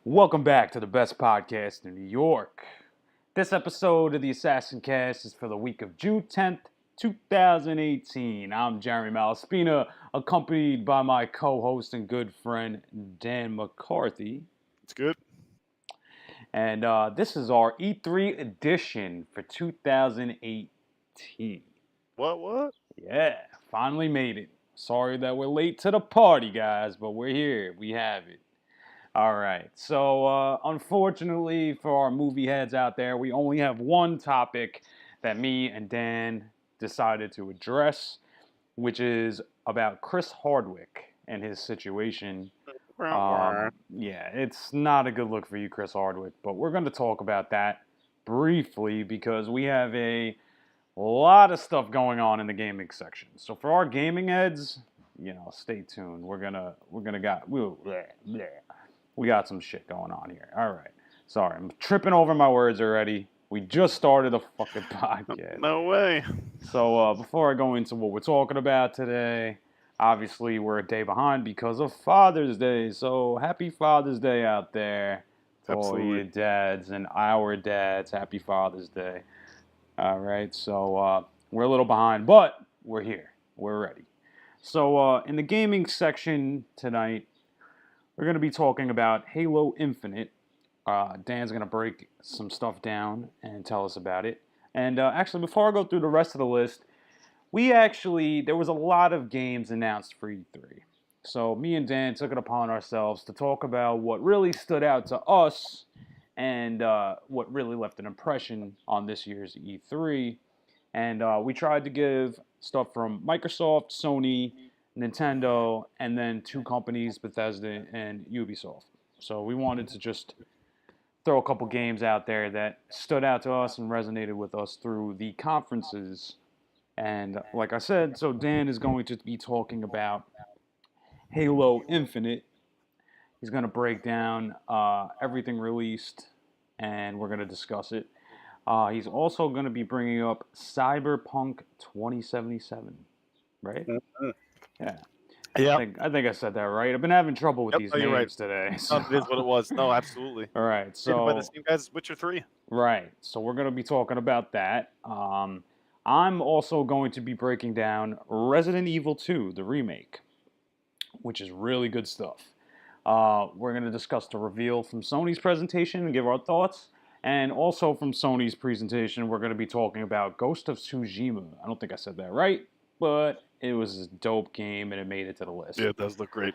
Welcome back to the best podcast in New York. This episode of the Assassin Cast is for the week of June 10th, 2018. I'm Jeremy Malaspina, accompanied by my co-host and good friend Dan McCarthy. It's good. And this is our E3 edition for 2018. What? Yeah, finally made it. Sorry that we're late to the party, guys, but we're here. We have it. All right. So, unfortunately for our movie heads out there, we only have one topic that me and Dan decided to address, which is about Chris Hardwick and his situation. Yeah, it's not a good look for you, Chris Hardwick, but we're going to talk about that briefly because we have a lot of stuff going on in the gaming section. So for our gaming heads, stay tuned. We got some shit going on here. All right. Sorry, I'm tripping over my words already. We just started a fucking podcast. No way. So before I go into what we're talking about today, obviously we're a day behind because of Father's Day. So happy Father's Day out there to all your dads and our dads. Happy Father's Day. All right. So we're a little behind, but we're here. We're ready. So in the gaming section tonight, we're going to be talking about Halo Infinite. Dan's going to break some stuff down and tell us about it. And actually, before I go through the rest of the list, there was a lot of games announced for E3. So me and Dan took it upon ourselves to talk about what really stood out to us and what really left an impression on this year's E3. And we tried to give stuff from Microsoft, Sony, Nintendo, and then two companies, Bethesda and Ubisoft. So we wanted to just throw a couple games out there that stood out to us and resonated with us through the conferences. And like I said, so Dan is going to be talking about Halo Infinite. He's going to break down everything released, and we're going to discuss it. He's also going to be bringing up Cyberpunk 2077, right? Mm-hmm. Yeah. Yeah. I think I said that right. I've been having trouble with these names today. So. It is what it was. No, absolutely. All right. So by the same guys, Witcher 3. Right. So we're going to be talking about that. I'm also going to be breaking down Resident Evil 2, the remake, which is really good stuff. We're going to discuss the reveal from Sony's presentation and give our thoughts. And also from Sony's presentation, we're going to be talking about Ghost of Tsuhima. I don't think I said that right, but it was a dope game and it made it to the list. Yeah, it does look great.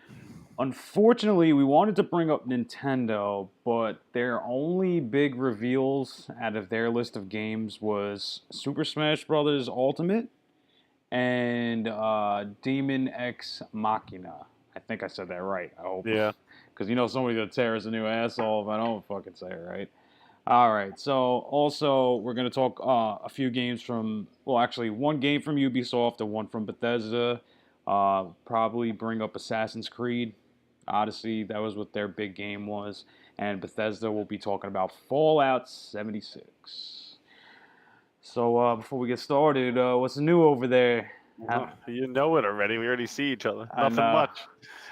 Unfortunately, we wanted to bring up Nintendo, but their only big reveals out of their list of games was Super Smash Bros. Ultimate and Demon X Machina. I think I said that right. I hope. Yeah. Because somebody's going to tear us a new asshole if I don't fucking say it right. All right, so also we're going to talk a few games from, one game from Ubisoft and one from Bethesda. Probably bring up Assassin's Creed Odyssey. That was what their big game was. And Bethesda will be talking about Fallout 76. So before we get started, what's new over there? You know it already. We already see each other. Nothing much.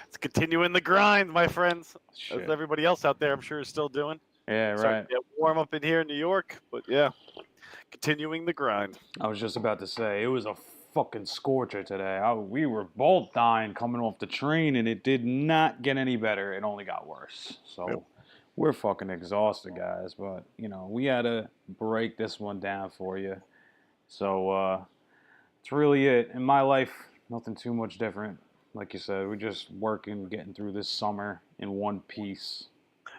It's continuing the grind, my friends. Shit. As everybody else out there, I'm sure, is still doing. Yeah, right. Get warm up in here in New York, but yeah, continuing the grind. I was just about to say, it was a fucking scorcher today. We were both dying coming off the train, and it did not get any better. It only got worse. So we're fucking exhausted, guys. But, we had to break this one down for you. So it's really it. In my life, nothing too much different. Like you said, we're just working, getting through this summer in one piece.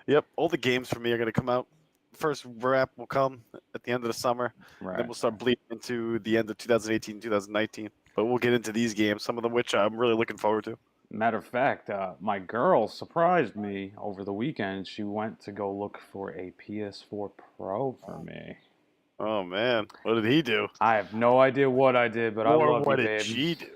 Yep, all the games for me are going to come out. First wrap will come at the end of the summer. Right. Then we'll start bleeding into the end of 2018, 2019. But we'll get into these games, some of them which I'm really looking forward to. Matter of fact, my girl surprised me over the weekend. She went to go look for a PS4 Pro for me. Oh, man. What did he do? I have no idea what I did, but I love you, babe. What did she do?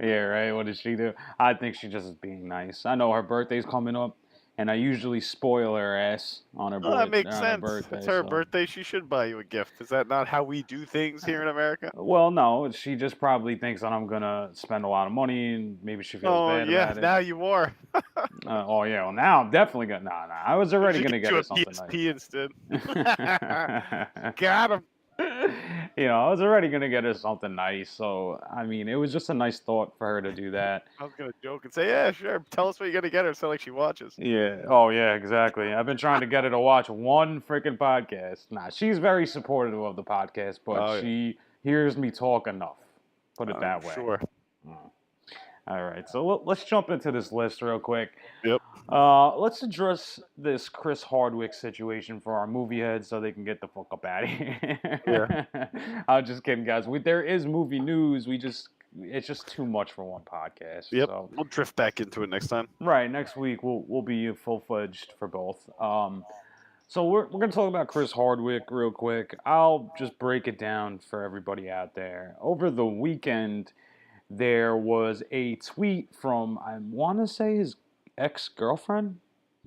Yeah, right. What did she do? I think she just is being nice. I know her birthday's coming up. and I usually spoil her ass on her Oh, that makes on her sense. birthday. It's her So. birthday. She should buy you a gift. Is that not how we do things here in America? Well, no, she just probably thinks that I'm gonna spend a lot of money, and maybe she feels Oh bad yeah, about it. now you are. Oh yeah, well now I'm definitely gonna. Nah, I was already Should gonna get get you her a something PSP nice. instead. Got him. I was already gonna get her something nice, so I mean, it was just a nice thought for her to do that. I was gonna joke and say, yeah, sure. Tell us what you're gonna get her, so like she watches. Yeah. Oh yeah, exactly. I've been trying to get her to watch one freaking podcast. Nah, she's very supportive of the podcast, but Oh yeah, she hears me talk enough. Put it I'm that way. sure. All right, so let's jump into this list real quick. Yep. Let's address this Chris Hardwick situation for our movie heads so they can get the fuck up out of here. Yeah. I'm just kidding, guys. There is movie news. It's just too much for one podcast. Yep. So We'll drift back into it next time. right, next week we'll be full fledged for both. So we're gonna talk about Chris Hardwick real quick. I'll just break it down for everybody out there. Over the weekend, there was a tweet from I want to say his ex-girlfriend.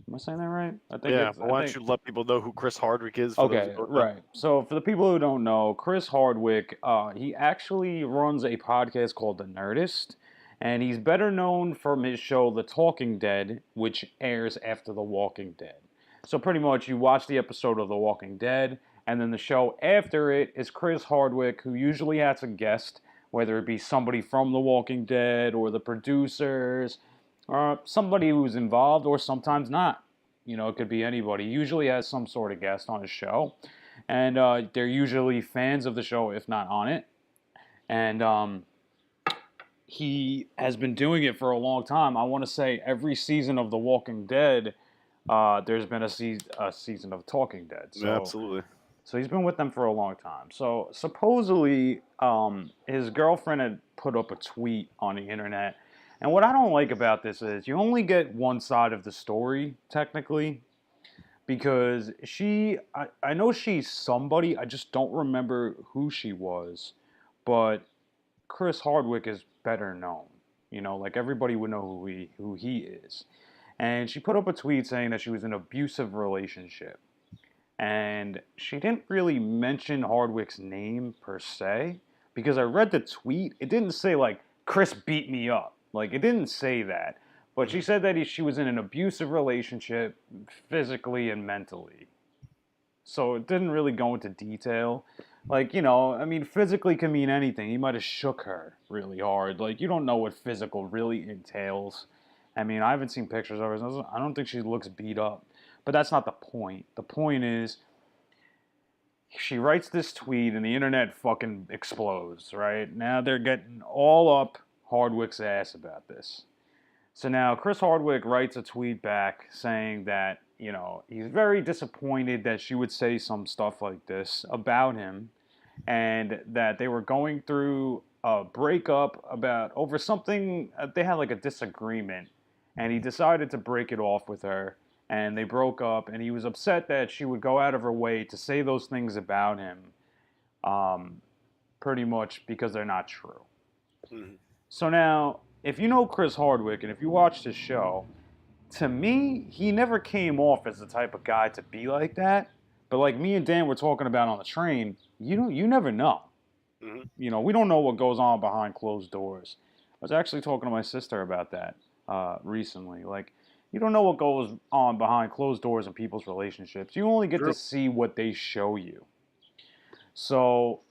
Am I saying that right? I think Yeah. it's. But I why think. don't you let people know who Chris Hardwick is? For those Okay, who don't know? right. So for the people who don't know, Chris Hardwick, he actually runs a podcast called The Nerdist, and he's better known from his show The Talking Dead, which airs after The Walking Dead. So pretty much, you watch the episode of The Walking Dead, and then the show after it is Chris Hardwick, who usually has a guest, whether it be somebody from The Walking Dead or the producers, or somebody who's involved, or sometimes not. It could be anybody. He usually has some sort of guest on his show, and they're usually fans of the show, if not on it. And he has been doing it for a long time. I want to say every season of The Walking Dead, there's been a season of Talking Dead. So, Yeah, absolutely. So he's been with them for a long time. So supposedly, his girlfriend had put up a tweet on the internet. And what I don't like about this is you only get one side of the story, technically. Because I know she's somebody, I just don't remember who she was. But Chris Hardwick is better known. Like everybody would know who he is. And she put up a tweet saying that she was in an abusive relationship. And she didn't really mention Hardwick's name per se, because I read the tweet. It didn't say like Chris beat me up. Like it didn't say that. But she said that she was in an abusive relationship physically and mentally. So it didn't really go into detail. Like, I mean, physically can mean anything. He might have shook her really hard. Like, you don't know what physical really entails. I mean, I haven't seen pictures of her. I don't think she looks beat up. But that's not the point. The point is, she writes this tweet and the internet fucking explodes, right? Now they're getting all up Hardwick's ass about this. So now Chris Hardwick writes a tweet back saying that, he's very disappointed that she would say some stuff like this about him, and that they were going through a breakup over something. They had like a disagreement, and he decided to break it off with her, and they broke up, and he was upset that she would go out of her way to say those things about him, pretty much because they're not true. Mm-hmm. So now, if you know Chris Hardwick, and if you watched his show, to me, he never came off as the type of guy to be like that. But like me and Dan were talking about on the train, you never know. Mm-hmm. We don't know what goes on behind closed doors. I was actually talking to my sister about that recently. Like, you don't know what goes on behind closed doors in people's relationships. You only get to see what they show you. So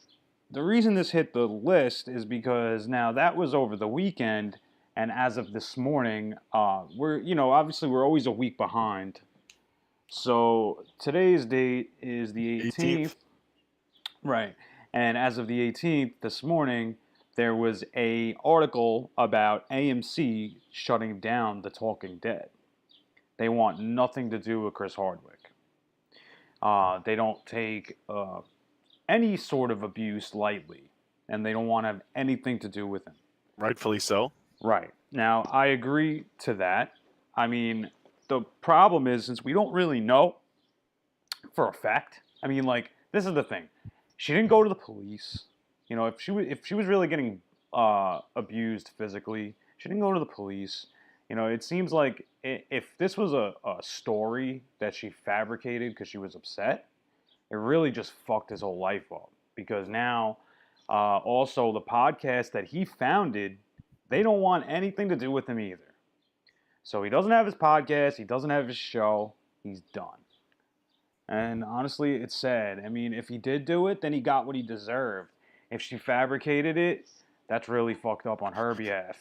the reason this hit the list is because now that was over the weekend, and as of this morning, we're obviously we're always a week behind. So today's date is the 18th. Right. And as of the 18th, this morning, there was a article about AMC shutting down The Talking Dead. They want nothing to do with Chris Hardwick. They don't take any sort of abuse lightly, and they don't want to have anything to do with him. Rightfully so. Right. Now, I agree to that. I mean, the problem is, since we don't really know for a fact, I mean, like, this is the thing. She didn't go to the police. If she was really getting abused physically, she didn't go to the police. It seems like if this was a story that she fabricated because she was upset, it really just fucked his whole life up. Because now, also the podcast that he founded, they don't want anything to do with him either. So he doesn't have his podcast, he doesn't have his show, he's done. And honestly, it's sad. I mean, if he did do it, then he got what he deserved. If she fabricated it, that's really fucked up on her behalf.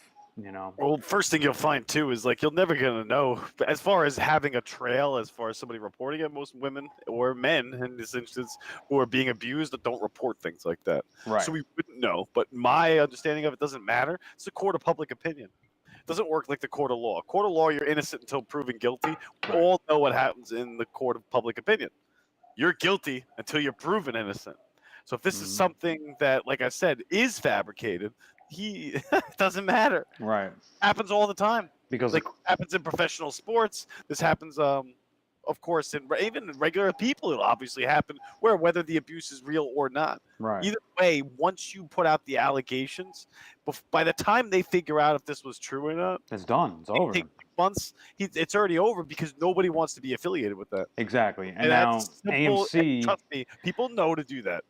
Well, first thing you'll find too is like you're never gonna know. But as far as having a trail, as far as somebody reporting it, most women or men in this instance who are being abused don't report things like that. Right. So we wouldn't know. But my understanding of it doesn't matter. It's a court of public opinion. It doesn't work like the court of law. Court of law, you're innocent until proven guilty. We all know what happens in the court of public opinion. You're guilty until you're proven innocent. So if this is something that, like I said, is fabricated, it doesn't matter. Right. Happens all the time. Because like happens in professional sports. This happens, of course, even regular people. It'll obviously happen whether the abuse is real or not. Right. Either way, once you put out the allegations, by the time they figure out if this was true or not, it's done. It's over. Months, it's already over because nobody wants to be affiliated with that. Exactly. And now AMC, trust me, people know to do that.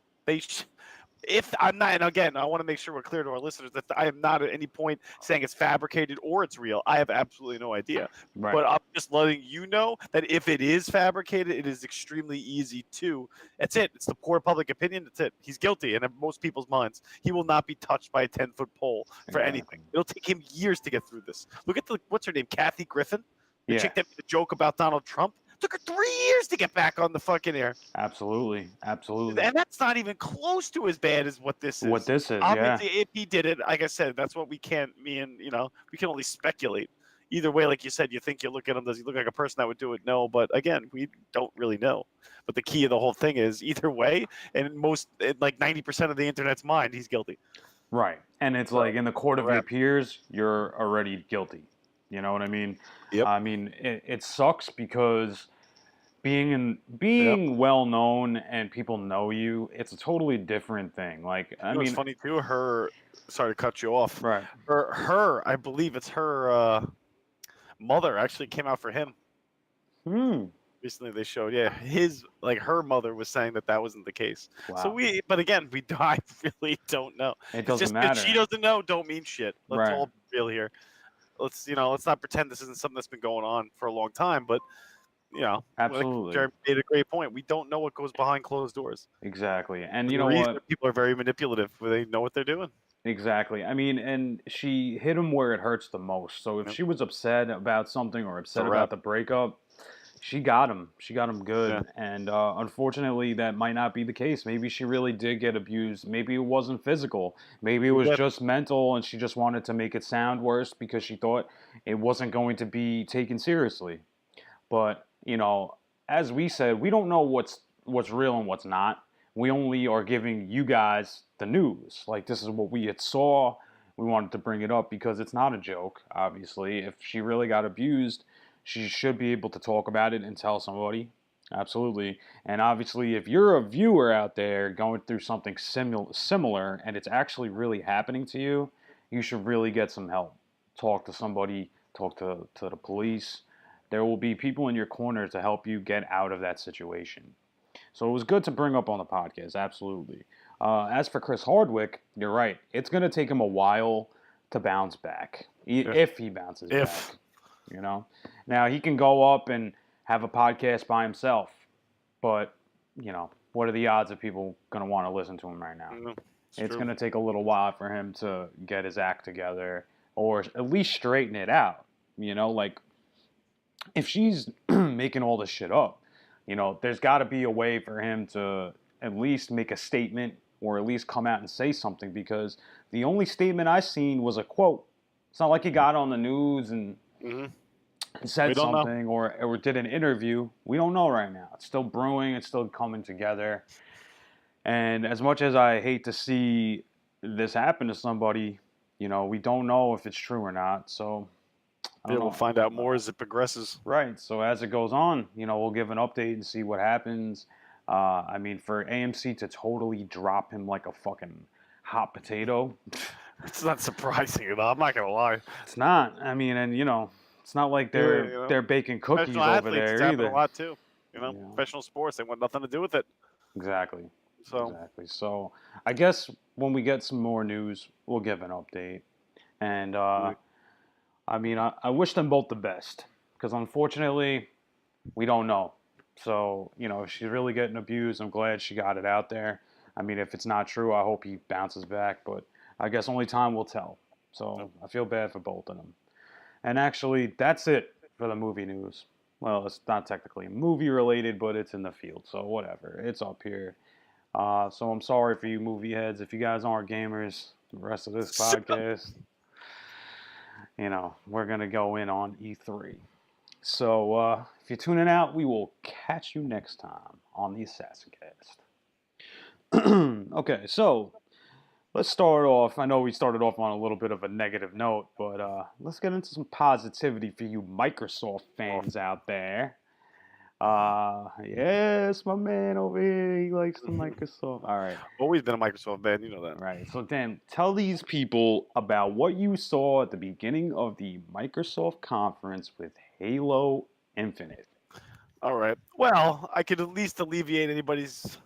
If I'm not, and again, I want to make sure we're clear to our listeners that I am not at any point saying it's fabricated or it's real. I have absolutely no idea. Right. But I'm just letting you know that if it is fabricated, it is extremely easy to. That's it. It's the court of public opinion. That's it. He's guilty, and in most people's minds, he will not be touched by a 10-foot pole for anything. It'll take him years to get through this. Look at what's her name, Kathy Griffin, the chick that made a joke about Donald Trump. Took her 3 years to get back on the fucking air. Absolutely. And that's not even close to as bad as what this is. Obviously, if he did it, like I said, that's what we can't, we can only speculate. Either way, like you said, you think you look at him, does he look like a person that would do it? No, but again, we don't really know. But the key of the whole thing is either way, and like 90% of the internet's mind, he's guilty. Right. And it's like in the court of your peers, you're already guilty. You know what I mean? Yep. I mean, it sucks because being well known and people know you, it's a totally different thing. Like, I mean, it's funny too. Sorry to cut you off. Right. I believe it's her mother actually came out for him. Recently they showed, her mother was saying that wasn't the case. Wow. So but again, I really don't know. It doesn't matter. She doesn't know, don't mean shit. Let's all be real here. Let's not pretend this isn't something that's been going on for a long time, but absolutely. Like Jeremy made a great point. We don't know what goes behind closed doors. Exactly. And you know what? People are very manipulative where they know what they're doing. Exactly. I mean, and she hit him where it hurts the most. So if she was upset about something or upset about the breakup, she got him. She got him good. Yeah. And unfortunately, that might not be the case. Maybe she really did get abused. Maybe it wasn't physical. Maybe it was just mental, and she just wanted to make it sound worse because she thought it wasn't going to be taken seriously. But, as we said, we don't know what's real and what's not. We only are giving you guys the news. Like, this is what we had saw. We wanted to bring it up because it's not a joke, obviously. If she really got abused, she should be able to talk about it and tell somebody. Absolutely. And obviously, if you're a viewer out there going through something similar and it's actually really happening to you, you should really get some help. Talk to somebody, talk to the police. There will be people in your corner to help you get out of that situation. So it was good to bring up on the podcast, absolutely. As for Chris Hardwick, you're right. It's going to take him a while to bounce back, if he bounces back. Now, he can go up and have a podcast by himself, but, what are the odds of people going to want to listen to him right now? It's going to take a little while for him to get his act together or at least straighten it out. Like, if she's making all this shit up, there's got to be a way for him to at least make a statement or at least come out and say something, because the only statement I seen was a quote. It's not like he got on the news and said something or did an interview. We don't know right now. It's still brewing. It's still coming together. And as much as I hate to see this happen to somebody, we don't know if it's true or not. So we'll find out more as it progresses. Right. So as it goes on, we'll give an update and see what happens. I mean, for AMC to totally drop him like a fucking hot potato. It's not surprising at all. I'm not going to lie. It's not. I mean, and It's not like they're baking cookies professional over athletes, it's there happened a either. lot too. Professional sports, they want nothing to do with it. Exactly. So Exactly. So I guess when we get some more news, we'll give an update. And I mean, I wish them both the best because unfortunately, we don't know. So, if she's really getting abused, I'm glad she got it out there. I mean, if it's not true, I hope he bounces back, but I guess only time will tell. So I feel bad for both of them. And actually, that's it for the movie news. Well, it's not technically movie related, but it's in the field, so whatever. It's up here. So I'm sorry for you movie heads. If you guys aren't gamers, the rest of this podcast, we're going to go in on E3. So if you're tuning out, we will catch you next time on the Assassin Cast. Okay, so let's start off. I know we started off on a little bit of a negative note, but let's get into some positivity for you Microsoft fans out there. Yes, my man over here, he likes the Microsoft. All right. Always been a Microsoft fan, you know that. Right. So Dan, tell these people about what you saw at the beginning of the Microsoft conference with Halo Infinite. All right. Well, I could at least alleviate anybody's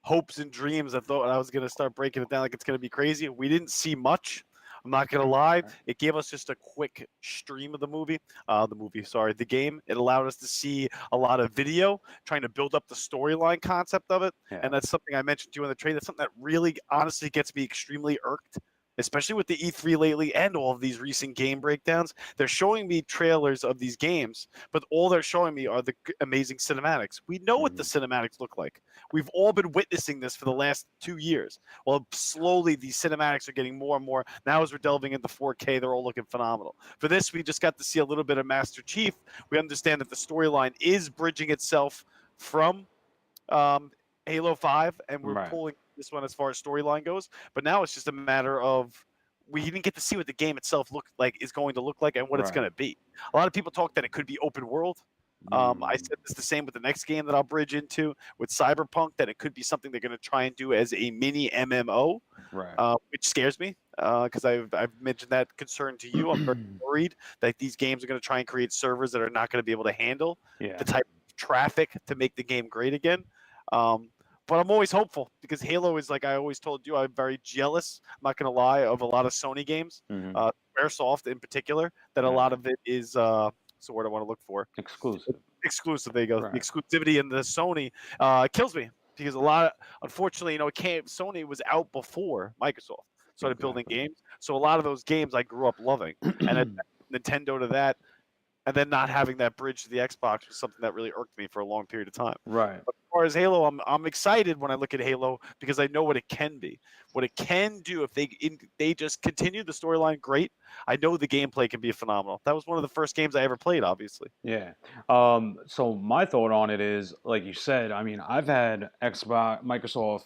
hopes and dreams. I thought I was going to start breaking it down like it's going to be crazy. We didn't see much. I'm not going to lie. It gave us just a quick stream of the game. It allowed us to see a lot of video, trying to build up the storyline concept of it. Yeah. And that's something I mentioned to you in the trade. That's something that really, honestly, gets me extremely irked, especially with the E3 lately and all of these recent game breakdowns. They're showing me trailers of these games, but all they're showing me are the amazing cinematics. We know what the cinematics look like. We've all been witnessing this for the last 2 years. Well, slowly these cinematics are getting more and more. Now as we're delving into 4K, they're all looking phenomenal. For this, we just got to see a little bit of Master Chief. We understand that the storyline is bridging itself from Halo 5, and we're pulling this one as far as storyline goes. But now it's just a matter of we didn't get to see what the game itself is going to look like and what it's going to be. A lot of people talk that it could be open world. I said this the same with the next game that I'll bridge into with Cyberpunk, that it could be something they're going to try and do as a mini MMO, which scares me because I've mentioned that concern to you. I'm very worried that these games are going to try and create servers that are not going to be able to handle the type of traffic to make the game great again. But I'm always hopeful because Halo is, like I always told you, I'm very jealous, I'm not going to lie, of a lot of Sony games, Squaresoft in particular, that a lot of it is, so what I want to look for? Exclusive, there you go. The exclusivity in the Sony kills me because unfortunately, Sony was out before Microsoft started building games. So a lot of those games I grew up loving. And Nintendo to that, and then not having that bridge to the Xbox was something that really irked me for a long period of time. Right. But as far as Halo, I'm excited when I look at Halo because I know what it can be. What it can do if they just continue the storyline, great. I know the gameplay can be phenomenal. That was one of the first games I ever played, obviously. Yeah. So my thought on it is, like you said, I mean, I've had Microsoft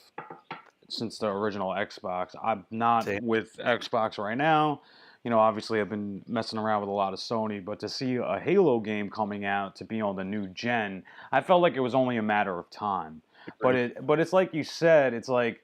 since the original Xbox. I'm not with Xbox right now. Obviously I've been messing around with a lot of Sony, but to see a Halo game coming out to be on the new gen, I felt like it was only a matter of time. But it's like you said, it's like,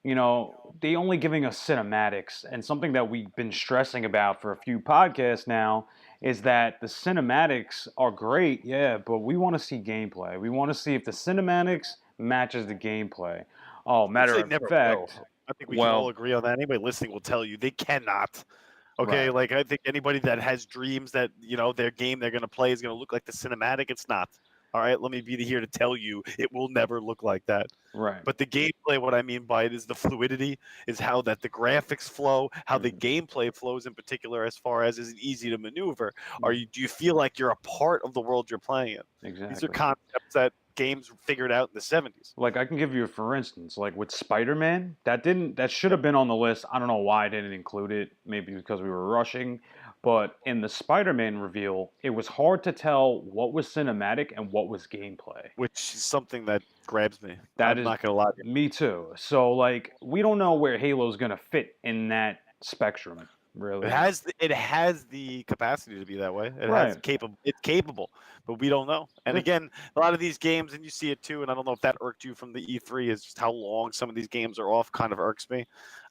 they only giving us cinematics, and something that we've been stressing about for a few podcasts now is that the cinematics are great, yeah, but we want to see gameplay. We want to see if the cinematics matches the gameplay. Oh, matter of fact, I think we can all agree on that. Anybody listening will tell you they cannot. Okay, like I think anybody that has dreams that their game they're going to play is going to look like the cinematic, it's not. All right, let me be here to tell you it will never look like that. Right. But the gameplay, what I mean by it is the fluidity, is how that the graphics flow, how the gameplay flows in particular, as far as is it easy to maneuver. Do you feel like you're a part of the world you're playing in? Exactly. These are concepts that games figured out in the 70s. Like I can give you for instance, like with Spider-Man, that should have been on the list. I don't know why I didn't include it. Maybe because we were rushing. But in the Spider-Man reveal, it was hard to tell what was cinematic and what was gameplay. Which is something that grabs me. I'm not going to lie to you. Me too. So, like, we don't know where Halo's going to fit in that spectrum, really. It has the capacity to be that way. It's capable, but we don't know. And again, a lot of these games, and you see it too, and I don't know if that irked you from the E3, is just how long some of these games are off kind of irks me.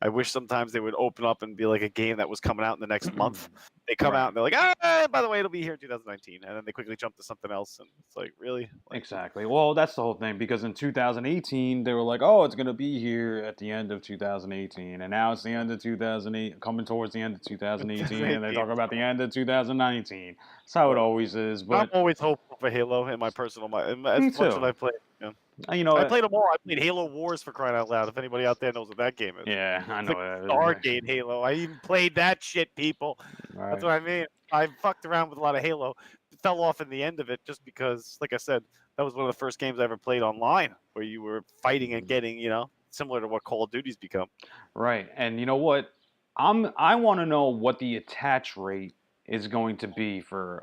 I wish sometimes they would open up and be like a game that was coming out in the next month. They come out and they're like, ah, by the way, it'll be here in 2019, and then they quickly jump to something else, and it's like, really? Like, Exactly. Well, that's the whole thing because in 2018 they were like, "Oh, it's gonna be here at the end of 2018," and now it's the end of 2008, coming towards the end of 2018, and they talk about the end of 2019. That's how it always is. I'm But always hopeful for Halo in my personal mind. As me much as too. I play, you know. You know, I played them all. I played Halo Wars for crying out loud. If anybody out there knows what that game is, yeah, I it's know like that. Stargate Halo. I even played that shit, people. That's what I mean. I fucked around with a lot of Halo. Fell off in the end of it just because, like I said, that was one of the first games I ever played online where you were fighting and getting, similar to what Call of Duty's become. Right, and you know what? I want to know what the attach rate is going to be for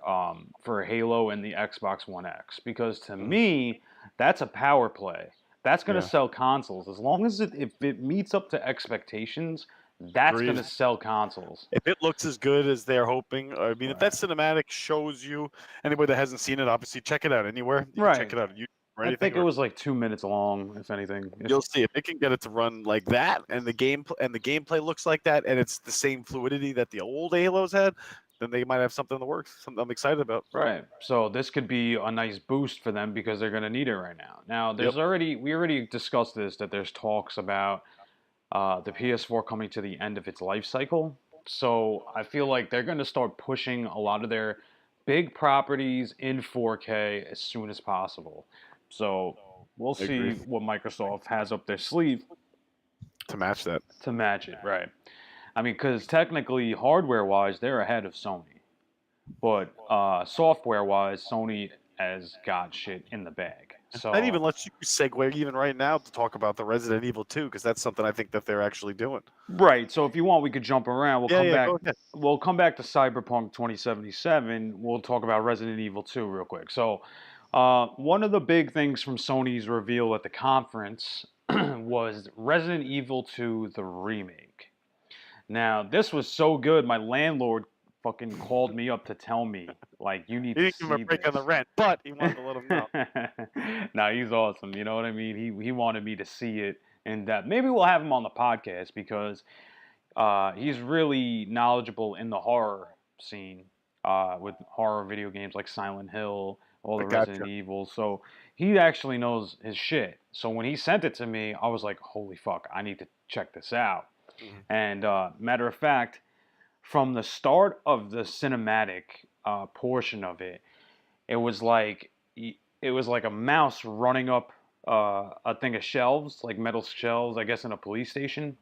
Halo and the Xbox One X because to me that's a power play. That's going to sell consoles as long as if it meets up to expectations. That's going to sell consoles. If it looks as good as they're hoping, I mean, if that cinematic shows you, anybody that hasn't seen it, obviously check it out anywhere. You can check it out on YouTube. I think it was like 2 minutes long, if anything. You'll see if it can get it to run like that, and the gameplay looks like that, and it's the same fluidity that the old Halos had. Then they might have something in the works. Something I'm excited about. Right. So this could be a nice boost for them because they're going to need it right now. Now, we already discussed this that there's talks about the PS4 coming to the end of its life cycle. So I feel like they're going to start pushing a lot of their big properties in 4K as soon as possible. So we'll see what Microsoft has up their sleeve to match that. To match it, right. I mean, because technically, hardware-wise, they're ahead of Sony. But software-wise, Sony has got shit in the bag. So that even lets you segue even right now to talk about the Resident Evil 2, because that's something I think that they're actually doing. Right. So if you want, we could jump around. We'll come back. We'll come back to Cyberpunk 2077. We'll talk about Resident Evil 2 real quick. So one of the big things from Sony's reveal at the conference was Resident Evil 2, the remake. Now, this was so good, my landlord fucking called me up to tell me, like, you need to see this. He didn't give him a break on the rent, but he wanted to let him know. Nah, he's awesome. You know what I mean? He wanted me to see it in depth. Maybe we'll have him on the podcast because he's really knowledgeable in the horror scene with horror video games like Silent Hill, all the Resident Evil. So he actually knows his shit. So when he sent it to me, I was like, holy fuck, I need to check this out. And matter of fact, from the start of the cinematic portion of it, it was like a mouse running up a thing of shelves, like metal shelves, I guess, in a police station.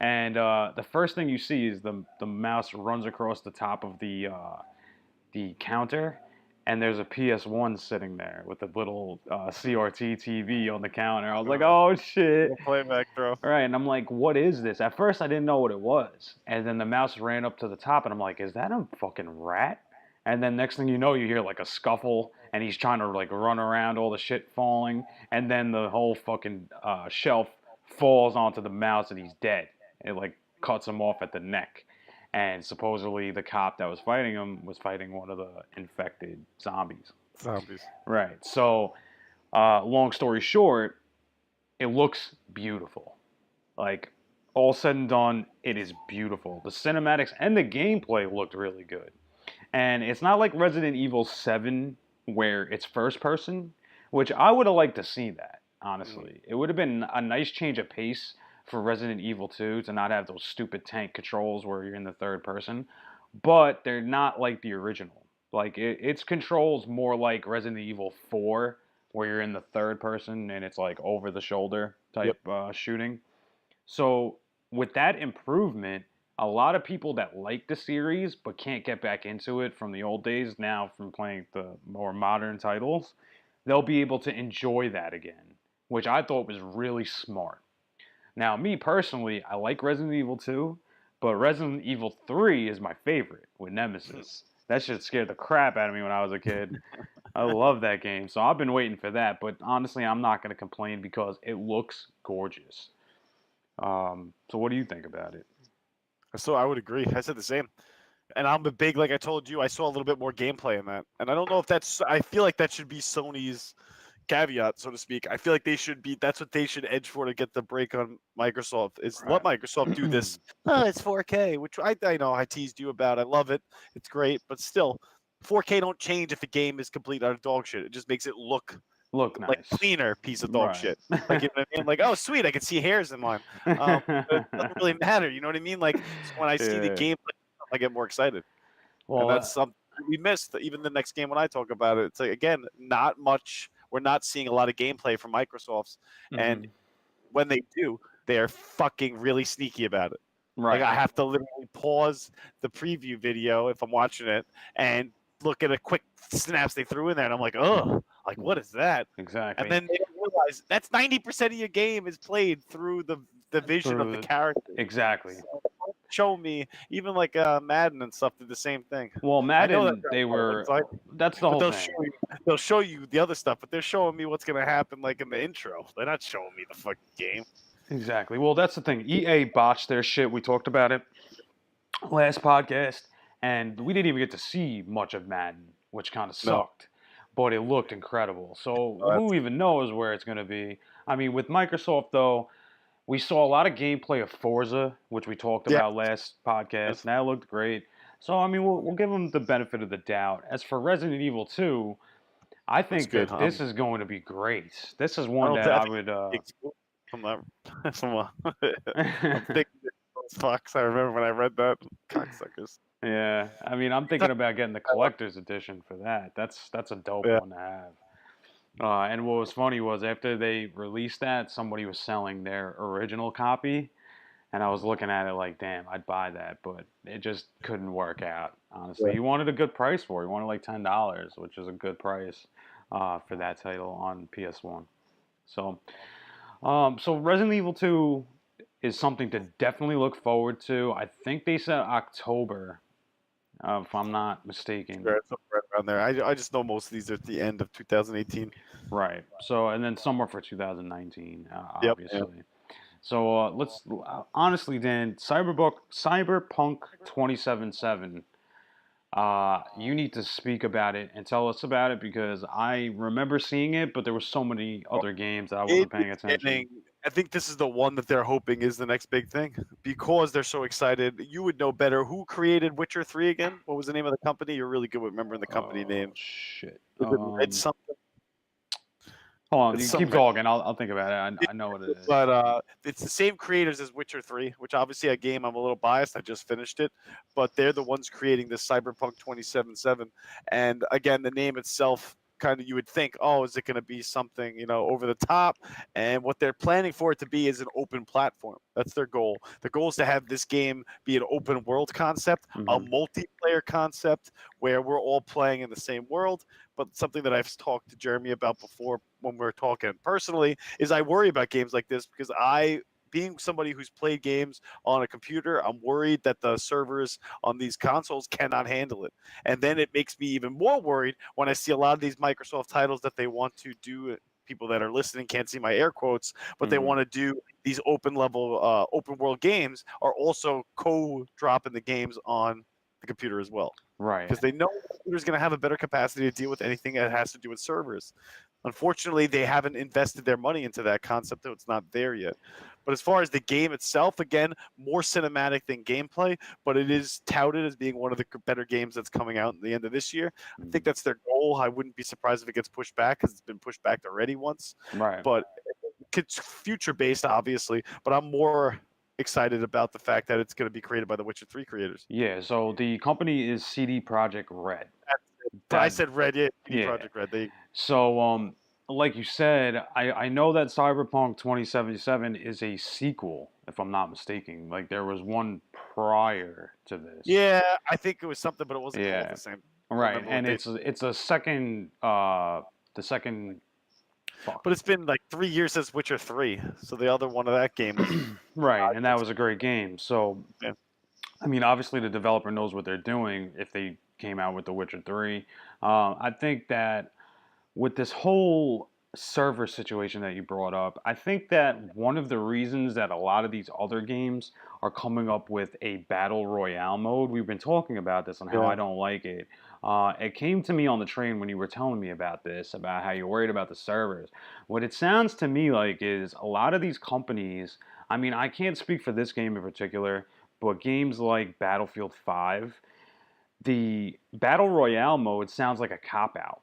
And the first thing you see is the mouse runs across the top of the counter, and there's a PS1 sitting there with a little CRT TV on the counter. I was like, oh shit. Playback throw. All right, and I'm like, what is this? At first I didn't know what it was. And then the mouse ran up to the top, and I'm like, is that a fucking rat? And then next thing you know, you hear like a scuffle, and he's trying to like run around, all the shit falling, and then the whole fucking shelf falls onto the mouse, and he's dead. It like cuts him off at the neck. And supposedly the cop that was fighting him was fighting one of the infected zombies. Right. So, long story short, it looks beautiful. Like, all said and done, it is beautiful. The cinematics and the gameplay looked really good. And it's not like Resident Evil 7 where it's first person, which I would have liked to see that, honestly. It would have been a nice change of pace for Resident Evil 2 to not have those stupid tank controls where you're in the third person, but they're not like the original. Like its controls more like Resident Evil 4 where you're in the third person and it's like over the shoulder type shooting. So with that improvement, a lot of people that like the series but can't get back into it from the old days now from playing the more modern titles, they'll be able to enjoy that again, which I thought was really smart. Now, me personally, I like Resident Evil 2, but Resident Evil 3 is my favorite with Nemesis. That shit scared the crap out of me when I was a kid. I love that game, so I've been waiting for that, but honestly, I'm not going to complain because it looks gorgeous. So what do you think about it? So I would agree. I said the same. And I'm a big, like I told you, I saw a little bit more gameplay in that. And I don't know if I feel like that should be Sony's caveat, so to speak. I feel like that's what they should edge for to get the break on Microsoft, is let Microsoft do this. Oh, it's 4K, which I know I teased you about. I love it. It's great, but still, 4K don't change if a game is complete out of dog shit. It just makes it look like nice. cleaner piece of dog Right. shit. Like, you know what I mean? Like, oh sweet, I can see hairs in mine. But it doesn't really matter. You know what I mean? Like, so when I see the Yeah. game, I get more excited. And Well, that's something we missed. Even the next game when I talk about it, it's like, again, not much. We're not seeing a lot of gameplay from Microsoft's, and when they do, they are fucking really sneaky about it. right. Like, I have to literally pause the preview video if I'm watching it and look at a quick snaps they threw in there, and I'm like, oh, like what is that? Exactly. And then they don't realize that's 90% of your game is played through the vision of the character. Exactly. So, show me, even like Madden and stuff did the same thing. Well, Madden, I know they were. That's the but whole they'll thing. they'll show you the other stuff, but they're showing me what's gonna happen like in the intro. They're not showing me the fucking game. Exactly. Well, that's the thing. EA botched their shit. We talked about it last podcast, and we didn't even get to see much of Madden, which kind of sucked. But it looked incredible. So who even knows where it's going to be? I mean, with Microsoft though, we saw a lot of gameplay of Forza, which we talked about last podcast, and that looked great. So I mean, we'll give them the benefit of the doubt. As for Resident Evil 2, I think that this is going to be great. This is one that I would. I'm thinking Fox. I remember when I read that. Cocksuckers. Yeah, I mean, I'm thinking about getting the collector's edition for that. That's a dope one to have. And what was funny was after they released that, somebody was selling their original copy, and I was looking at it like, damn, I'd buy that, but it just couldn't work out. Honestly, he wanted a good price for it. He wanted like $10, which is a good price for that title on PS1. So, so Resident Evil 2 is something to definitely look forward to. I think they said October, if I'm not mistaken. Right around there. I just know most of these are at the end of 2018. Right. So, and then somewhere for 2019, obviously. So let's honestly, Dan, Cyberpunk 2077. You need to speak about it and tell us about it because I remember seeing it, but there were so many other games that I wasn't paying attention. I think this is the one that they're hoping is the next big thing because they're so excited. You would know better. Who created Witcher 3 again? What was the name of the company? You're really good with remembering the company name. Shit. It's something. Hold on, you keep talking. I'll think about it. I know what it is. But it's the same creators as Witcher 3, which obviously a game I'm a little biased. I just finished it, but they're the ones creating this Cyberpunk 2077. And again, the name itself, kind of, you would think, oh, is it going to be something, over the top? And what they're planning for it to be is an open platform. That's their goal. The goal is to have this game be an open world concept, a multiplayer concept where we're all playing in the same world. But something that I've talked to Jeremy about before when we're talking personally is I worry about games like this because being somebody who's played games on a computer, I'm worried that the servers on these consoles cannot handle it. And then it makes me even more worried when I see a lot of these Microsoft titles that they want to do. People that are listening can't see my air quotes, but they want to do these open world games are also co-dropping the games on the computer as well. Right. Because they know the computer is going to have a better capacity to deal with anything that has to do with servers. Unfortunately, they haven't invested their money into that concept, so it's not there yet. But as far as the game itself, again, more cinematic than gameplay, but it is touted as being one of the better games that's coming out at the end of this year. I think that's their goal. I wouldn't be surprised if it gets pushed back because it's been pushed back already once. Right. But it's future-based, obviously, but I'm more excited about the fact that it's going to be created by the Witcher 3 creators. Yeah, so the company is CD Projekt Red. I said Red, CD Projekt Red. So, like you said, I know that Cyberpunk 2077 is a sequel, if I'm not mistaken. Like, there was one prior to this. Yeah, I think it was something, but it wasn't called the same. Right, and it's a second, the second... Fuck. But it's been like 3 years since Witcher 3, so the other one of that game was... Right, and that was a great game. So, I mean, obviously the developer knows what they're doing if they came out with The Witcher 3. I think that with this whole server situation that you brought up, I think that one of the reasons that a lot of these other games are coming up with a battle royale mode, we've been talking about this on how I don't like it. It came to me on the train when you were telling me about this, about how you're worried about the servers. What it sounds to me like is a lot of these companies, I mean, I can't speak for this game in particular, but games like Battlefield 5, the Battle Royale mode sounds like a cop-out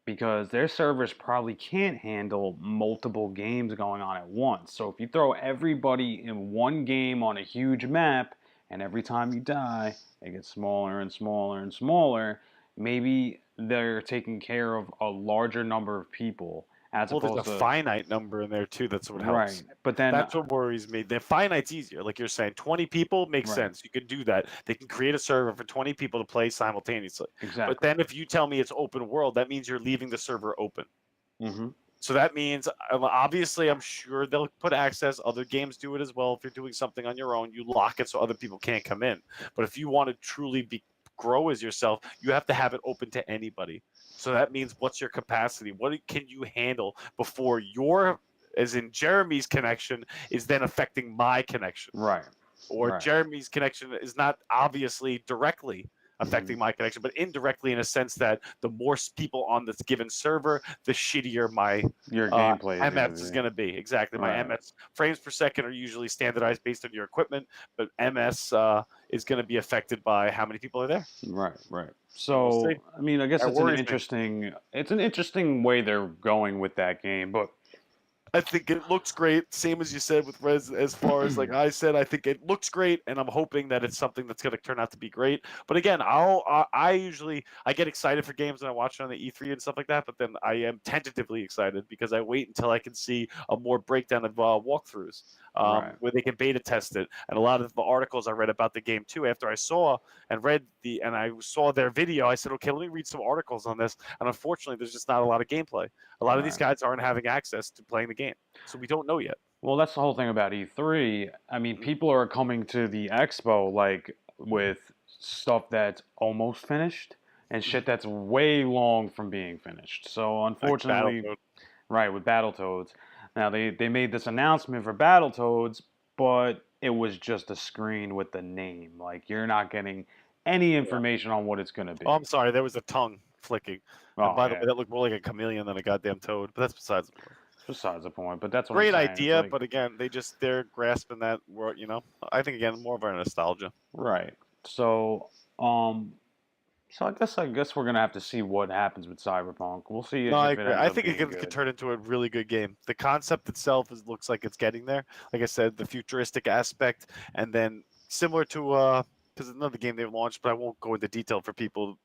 because their servers probably can't handle multiple games going on at once. So if you throw everybody in one game on a huge map, and every time you die, it gets smaller and smaller and smaller, maybe they're taking care of a larger number of people as Well, there's a opposed to finite number in there too. That's what right. helps. But then That's what worries me. The finite's easier. Like you're saying, 20 people makes right, sense. You can do that. They can create a server for 20 people to play simultaneously. But exactly. then if you tell me it's open world, that means you're leaving the server open. Mm-hmm. So that means, obviously, I'm sure they'll put access. Other games do it as well. If you're doing something on your own, you lock it so other people can't come in. But if you want to truly grow as yourself, you have to have it open to anybody. So that means, what's your capacity? What can you handle before your, as in Jeremy's connection, is then affecting my connection? Right. Or Right. Jeremy's connection is not obviously directly affecting my connection, but indirectly in a sense that the more people on this given server, the shittier my Your gameplay is MS is going to be. Exactly. My right. MS frames per second are usually standardized based on your equipment, but MS is going to be affected by how many people are there. Right, right. We'll So, see. I mean, I guess That it's an worries me. interesting way they're going with that game, but I think it looks great. Same as you said with Res, as far as like I said, I think it looks great, and I'm hoping that it's something that's going to turn out to be great. But again, I usually I get excited for games and I watch it on the E3 and stuff like that. But then I am tentatively excited because I wait until I can see a more breakdown of walkthroughs right. where they can beta test it. And a lot of the articles I read about the game too, after I saw and read and I saw their video, I said, okay, let me read some articles on this. And unfortunately, there's just not a lot of gameplay. A lot of these guys aren't having access to playing the game, so we don't know yet. Well, that's the whole thing about E3. I mean, people are coming to the expo like with stuff that's almost finished and shit that's way long from being finished. So Like unfortunately, Battletoads. right, with Battletoads. Now they made this announcement for Battletoads, but it was just a screen with the name. Like you're not getting any information on what it's gonna be. Oh, I'm sorry, there was a tongue flicking. And Oh by the yeah. way, that looked more like a chameleon than a goddamn toad. But that's besides the point. Besides the point, but that's what I'm Great saying. It's idea, like but again, they're grasping that word. I think again more of our nostalgia. right. So so I guess we're gonna have to see what happens with Cyberpunk. We'll see No, I if it agree. ends I up think it being could good. turn into a really good game. The concept itself looks like it's getting there. Like I said, the futuristic aspect, and then similar to because another game they've launched, but I won't go into detail for people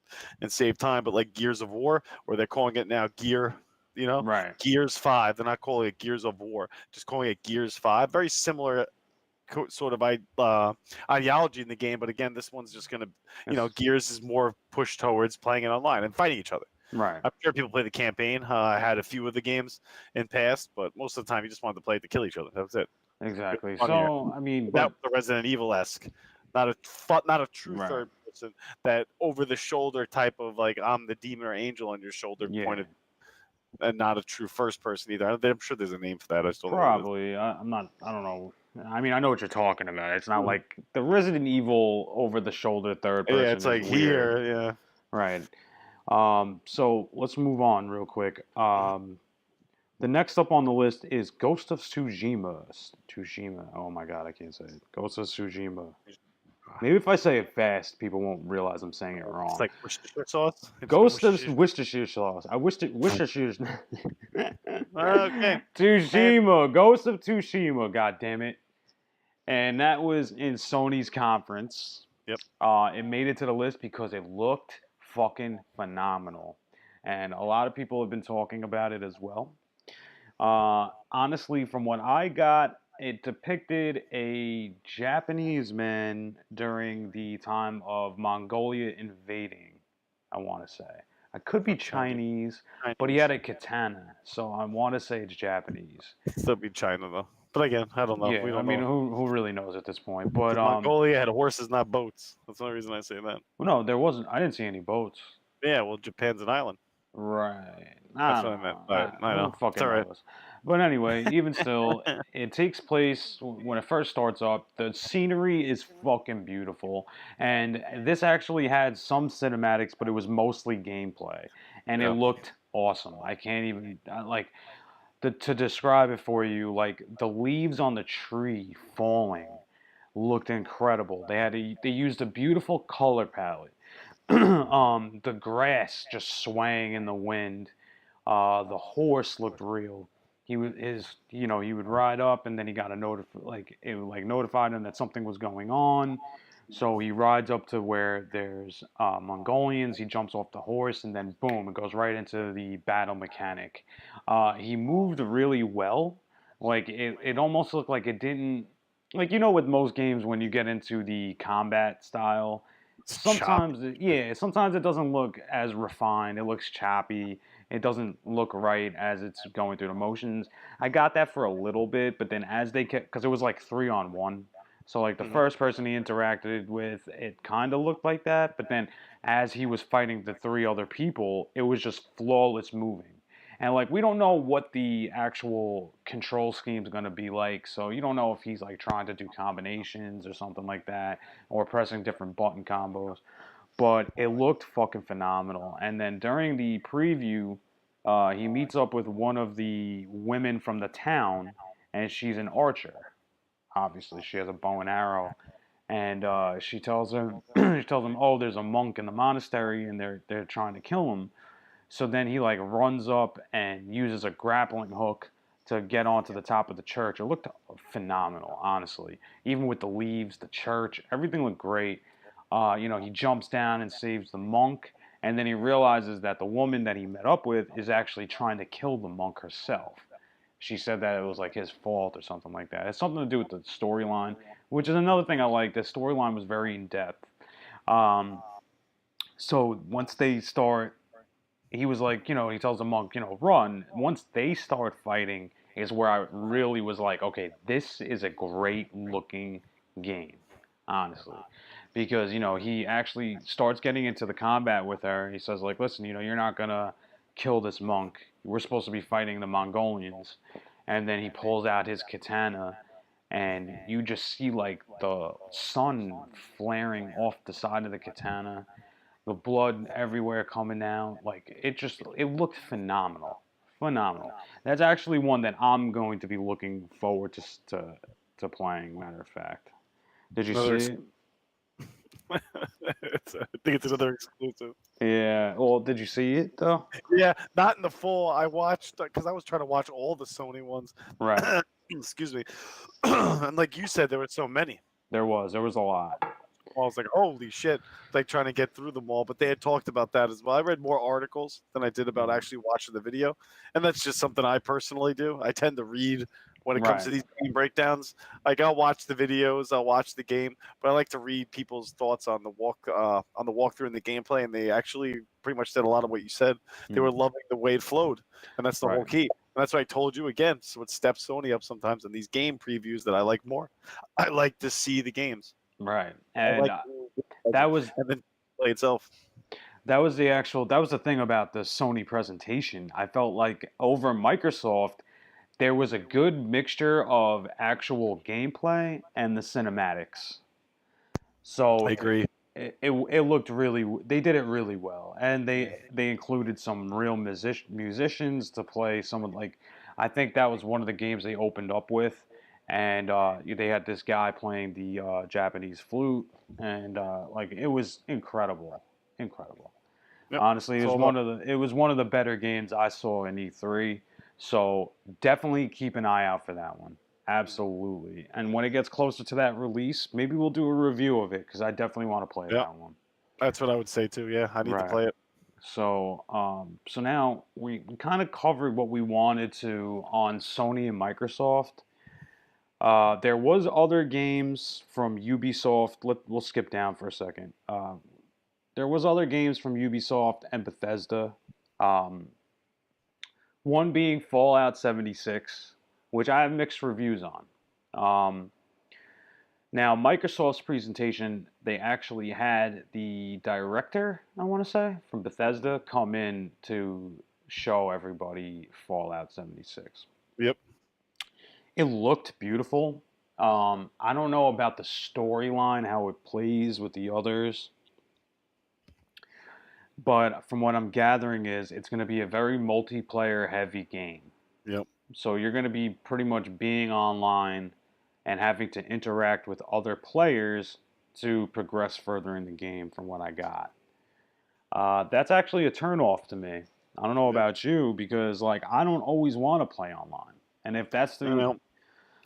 and save time. But like Gears of War, or they're calling it now Right. Gears 5. They're not calling it Gears of War, just calling it Gears 5. Very similar sort of ideology in the game, but again, this one's just going to, Gears is more pushed towards playing it online and fighting each other. Right. I'm sure people play the campaign. I had a few of the games in past, but most of the time you just wanted to play it to kill each other. That was it. Exactly. Funnier. So I mean, That but was the Resident Evil-esque, not a true right. third person, that over the shoulder type of like I'm the demon or angel on your shoulder Yeah. pointed, and not a true first person either. I'm sure there's a name for that. I still don't know what it is. Probably. I'm not. I don't know. I mean, I know what you're talking about. It's not like the Resident Evil over the shoulder third Yeah, person it's is like weird. here, yeah. Right. So let's move on real quick. The next up on the list is Ghost of Tsushima. Tsushima. Oh my god, I can't say it. Ghost of Tsushima. Maybe if I say it fast, people won't realize I'm saying it wrong. It's like Worcestershire sauce. Ghost of Worcestershire sauce. I wished it. Worcestershire. Okay. Tsushima. Ghost of Tsushima. God damn it. And that was in Sony's conference. Yep. It made it to the list because it looked fucking phenomenal, and a lot of people have been talking about it as well. Honestly, from what I got, it depicted a Japanese man during the time of Mongolia invading, I want to say. I could be Chinese, but he had a katana, so I want to say it's Japanese. Still be China though. But again, I don't know. Yeah, We don't I mean, know. who really knows at this point? But Mongolia had horses, not boats. That's the only reason I say that. well, no, there wasn't. I didn't see any boats. Yeah, well, Japan's an island. Right. That's I what I don't meant. know. I know. Who fucking It's all right. knows? But anyway, even still, it takes place when it first starts up. The scenery is fucking beautiful, and this actually had some cinematics, but it was mostly gameplay, and it Yeah. looked awesome. I can't even like to describe it for you. Like the leaves on the tree falling looked incredible. They used a beautiful color palette. The grass just swaying in the wind. The horse looked real. He would ride up, and then he got a notified him that something was going on. So he rides up to where there's Mongolians. He jumps off the horse, and then boom, it goes right into the battle mechanic. He moved really well. Like it almost looked like it didn't. Like with most games when you get into the combat style, It's choppy. sometimes it doesn't look as refined. It looks choppy. It doesn't look right as it's going through the motions. I got that for a little bit, but then as they kept, because it was like 3-on-1. So like the Mhm. first person he interacted with, it kind of looked like that, but then as he was fighting the three other people, it was just flawless moving. And like we don't know what the actual control scheme is going to be like, so you don't know if he's like trying to do combinations or something like that, or pressing different button combos. But it looked fucking phenomenal. And then during the preview, he meets up with one of the women from the town, and she's an archer. Obviously, she has a bow and arrow, and she tells him, she tells him, "Oh, there's a monk in the monastery, and they're trying to kill him." So then he like runs up and uses a grappling hook to get onto the top of the church. It looked phenomenal, honestly. Even with the leaves, the church, everything looked great. He jumps down and saves the monk, and then he realizes that the woman that he met up with is actually trying to kill the monk herself. She said that it was like his fault or something like that. It's something to do with the storyline, which is another thing I like. The storyline was very in depth. Um, so once they start, he was like, he tells the monk, run. Once they start fighting, is where I really was like, okay, this is a great looking game, honestly, because he actually starts getting into the combat with her. He says like, listen, you're not gonna kill this monk. We're supposed to be fighting the Mongolians, and then he pulls out his katana, and you just see like the sun flaring off the side of the katana, the blood everywhere coming out. Like it looked phenomenal, phenomenal. That's actually one that I'm going to be looking forward to playing. Matter of fact, did you see Another. it? I think it's another exclusive. Yeah. Well, did you see it though? Yeah, not in the full. I watched because I was trying to watch all the Sony ones. Right. Excuse me. And like you said, there were so many. There was a lot. I was like, holy shit, like trying to get through them all. But they had talked about that as well. I read more articles than I did about Mm. actually watching the video. And that's just something I personally do. I tend to read when it comes to Right. these game breakdowns. Like I'll watch the videos, I'll watch the game, but I like to read people's thoughts on the walkthrough and the gameplay. And they actually pretty much said a lot of what you said. They Mm. were loving the way it flowed. And that's the whole Right. key. And that's why I told you again. So it steps Sony up sometimes in these game previews that I like more. I like to see the games. Right. I And like that was and then play itself. that was the thing about the Sony presentation. I felt like over Microsoft there was a good mixture of actual gameplay and the cinematics. I So agree. it looked really, they did it really well, and they included some real musicians to play some of, like, I think that was one of the games they opened up with, and they had this guy playing the Japanese flute, and like it was incredible, incredible. Yep. Honestly, It's all about it was one of the better games I saw in E3. So definitely keep an eye out for that one. Absolutely. And when it gets closer to that release, maybe we'll do a review of it because I definitely want to play yeah. that one. That's what I would say too. Yeah, I need to Right. play it. So now we kind of covered what we wanted to on Sony and Microsoft. There was other games from Ubisoft. We'll skip down for a second. There was other games from Ubisoft and Bethesda. Um, one being Fallout 76, which I have mixed reviews on. Um, Now, Microsoft's presentation, they actually had the director, I want to say, from Bethesda come in to show everybody Fallout 76. Yep. It looked beautiful. I don't know about the storyline, how it plays with the others, but from what I'm gathering is it's going to be a very multiplayer heavy game. Yep. So you're going to be pretty much being online and having to interact with other players to progress further in the game from what I got. That's actually a turnoff to me. I don't know Yep. about you because like I don't always want to play online. And if that's You the know,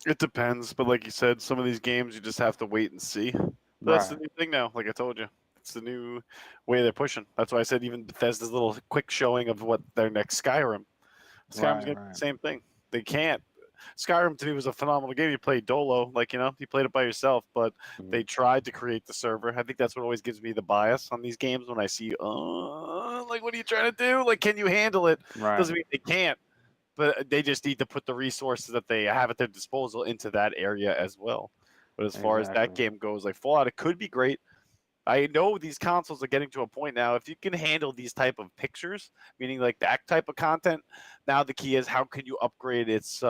it depends, but like you said, some of these games you just have to wait and see. But that's the right, new thing now. Like I told you, it's the new way they're pushing. That's why I said even Bethesda's little quick showing of what their next Skyrim. Skyrim's right, gonna be the right. same thing. They can't. Skyrim to me was a phenomenal game. You played Dolo, like you played it by yourself, but Mhm. they tried to create the server. I think that's what always gives me the bias on these games when I see, like what are you trying to do? Like, can you handle it? Right, Doesn't mean they can't, but they just need to put the resources that they have at their disposal into that area as well. But as far as that exactly. game goes, like Fallout, it could be great. I know these consoles are getting to a point now. If you can handle these type of pictures, meaning like that type of content, now the key is how can you upgrade its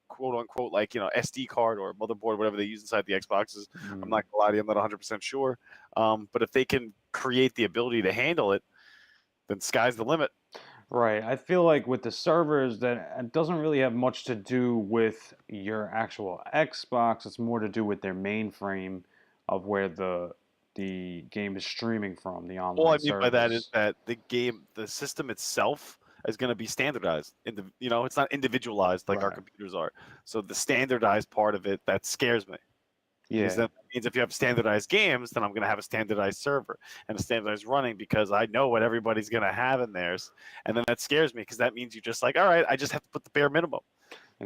quote unquote like SD card or motherboard, whatever they use inside the Xboxes. I'm Mhm. not gonna lie to you, I'm not 100% sure. But if they can create the ability to handle it, then sky's the limit. Right. I feel like with the servers that it doesn't really have much to do with your actual Xbox. It's more to do with their mainframe of where the game is streaming from, the All I online mean by that is servers. that the system itself is going to be standardized. It's not individualized like our Right. computers are. So the standardized part of it that scares me. Because Yeah. that means if you have standardized games, then I'm going to have a standardized server and a standardized running because I know what everybody's going to have in theirs. And then that scares me because that means you're just like, all right, I just have to put the bare minimum.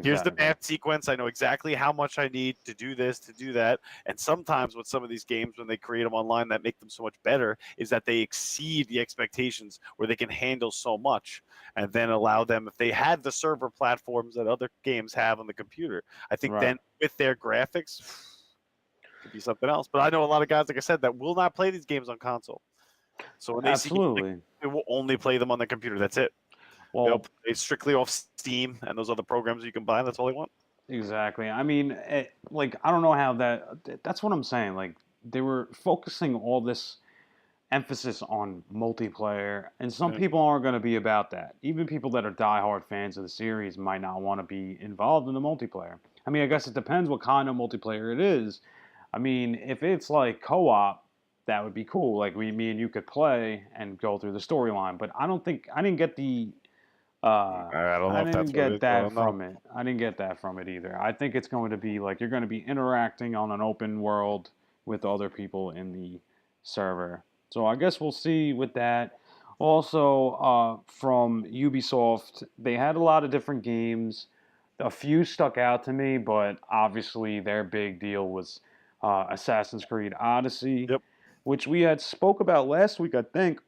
Here's the Exactly. math sequence. I know exactly how much I need to do this, to do that. And sometimes with some of these games, when they create them online, that make them so much better is that they exceed the expectations where they can handle so much and then allow them, if they had the server platforms that other games have on the computer, I think Right. then with their graphics, could be something else. But I know a lot of guys, like I said, that will not play these games on console. So when they see games, Absolutely. they will only play them on the computer. That's it. They'll Well, play strictly off Steam and those other programs you can buy. That's all they want. exactly. I mean, like I don't know how that's what I'm saying. Like they were focusing all this emphasis on multiplayer, and some Yeah. people aren't going to be about that. Even people that are diehard fans of the series might not want to be involved in the multiplayer. I mean, I guess it depends what kind of multiplayer it is. I mean, if it's like co-op, that would be cool. Like me and you could play and go through the storyline. But I don't think I didn't get I don't know I if that's didn't what it get is. I that don't know. from it. I didn't get that from it either. I think it's going to be like you're going to be interacting on an open world with other people in the server. So I guess we'll see with that. Also, from Ubisoft, they had a lot of different games. A few stuck out to me, but obviously their big deal was Assassin's Creed Odyssey, Yep, which we had spoke about last week, I think,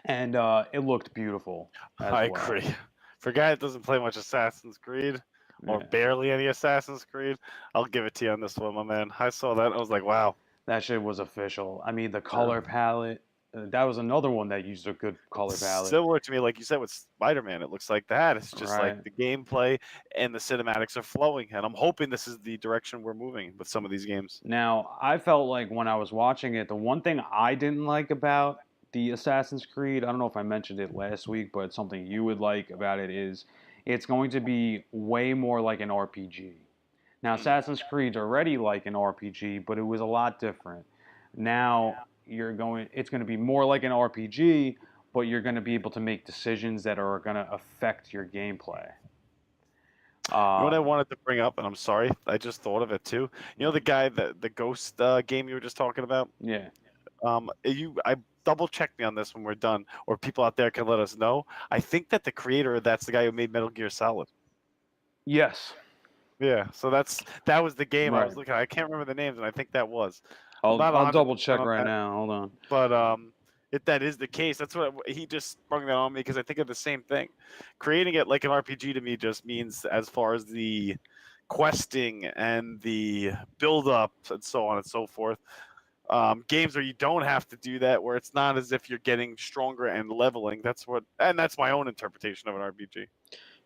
and it looked beautiful as I well. agree. For a guy that doesn't play much Assassin's Creed or Yeah. barely any Assassin's Creed, I'll give it to you on this one, my man. I saw that. I was like, wow. That shit was official. I mean, the Yeah. color palette. That was another one that used a good color It's palette. similar to me, like you said, with Spider-Man. It looks like that. It's just like Right. the gameplay and the cinematics are flowing, and I'm hoping this is the direction we're moving with some of these games. Now, I felt like when I was watching it, the one thing I didn't like about the Assassin's Creed, I don't know if I mentioned it last week, but something you would like about it is it's going to be way more like an RPG. Now, Mm. Assassin's Creed's already like an RPG, but it was a lot different. Now, it's going to be more like an RPG, but you're going to be able to make decisions that are going to affect your gameplay. You know what Uh, I wanted to bring up, and I'm sorry, I just thought of it too. You know the guy, the Ghost game you were just talking about. yeah. I double check me on this when we're done, or people out there can let us know. I think that the creator, that's the guy who made Metal Gear Solid. Yes. Yeah, so that was the game I was Right. looking at. I can't remember the names, and I think that was. I'm I'll not I'll 100% double check on right that, now. Hold on. but if that is the case, that's what he just sprung that on me because I think of the same thing. Creating it like an RPG to me just means as far as the questing and the build up and so on and so forth. Games where you don't have to do that, where it's not as if you're getting stronger and leveling. And that's my own interpretation of an RPG.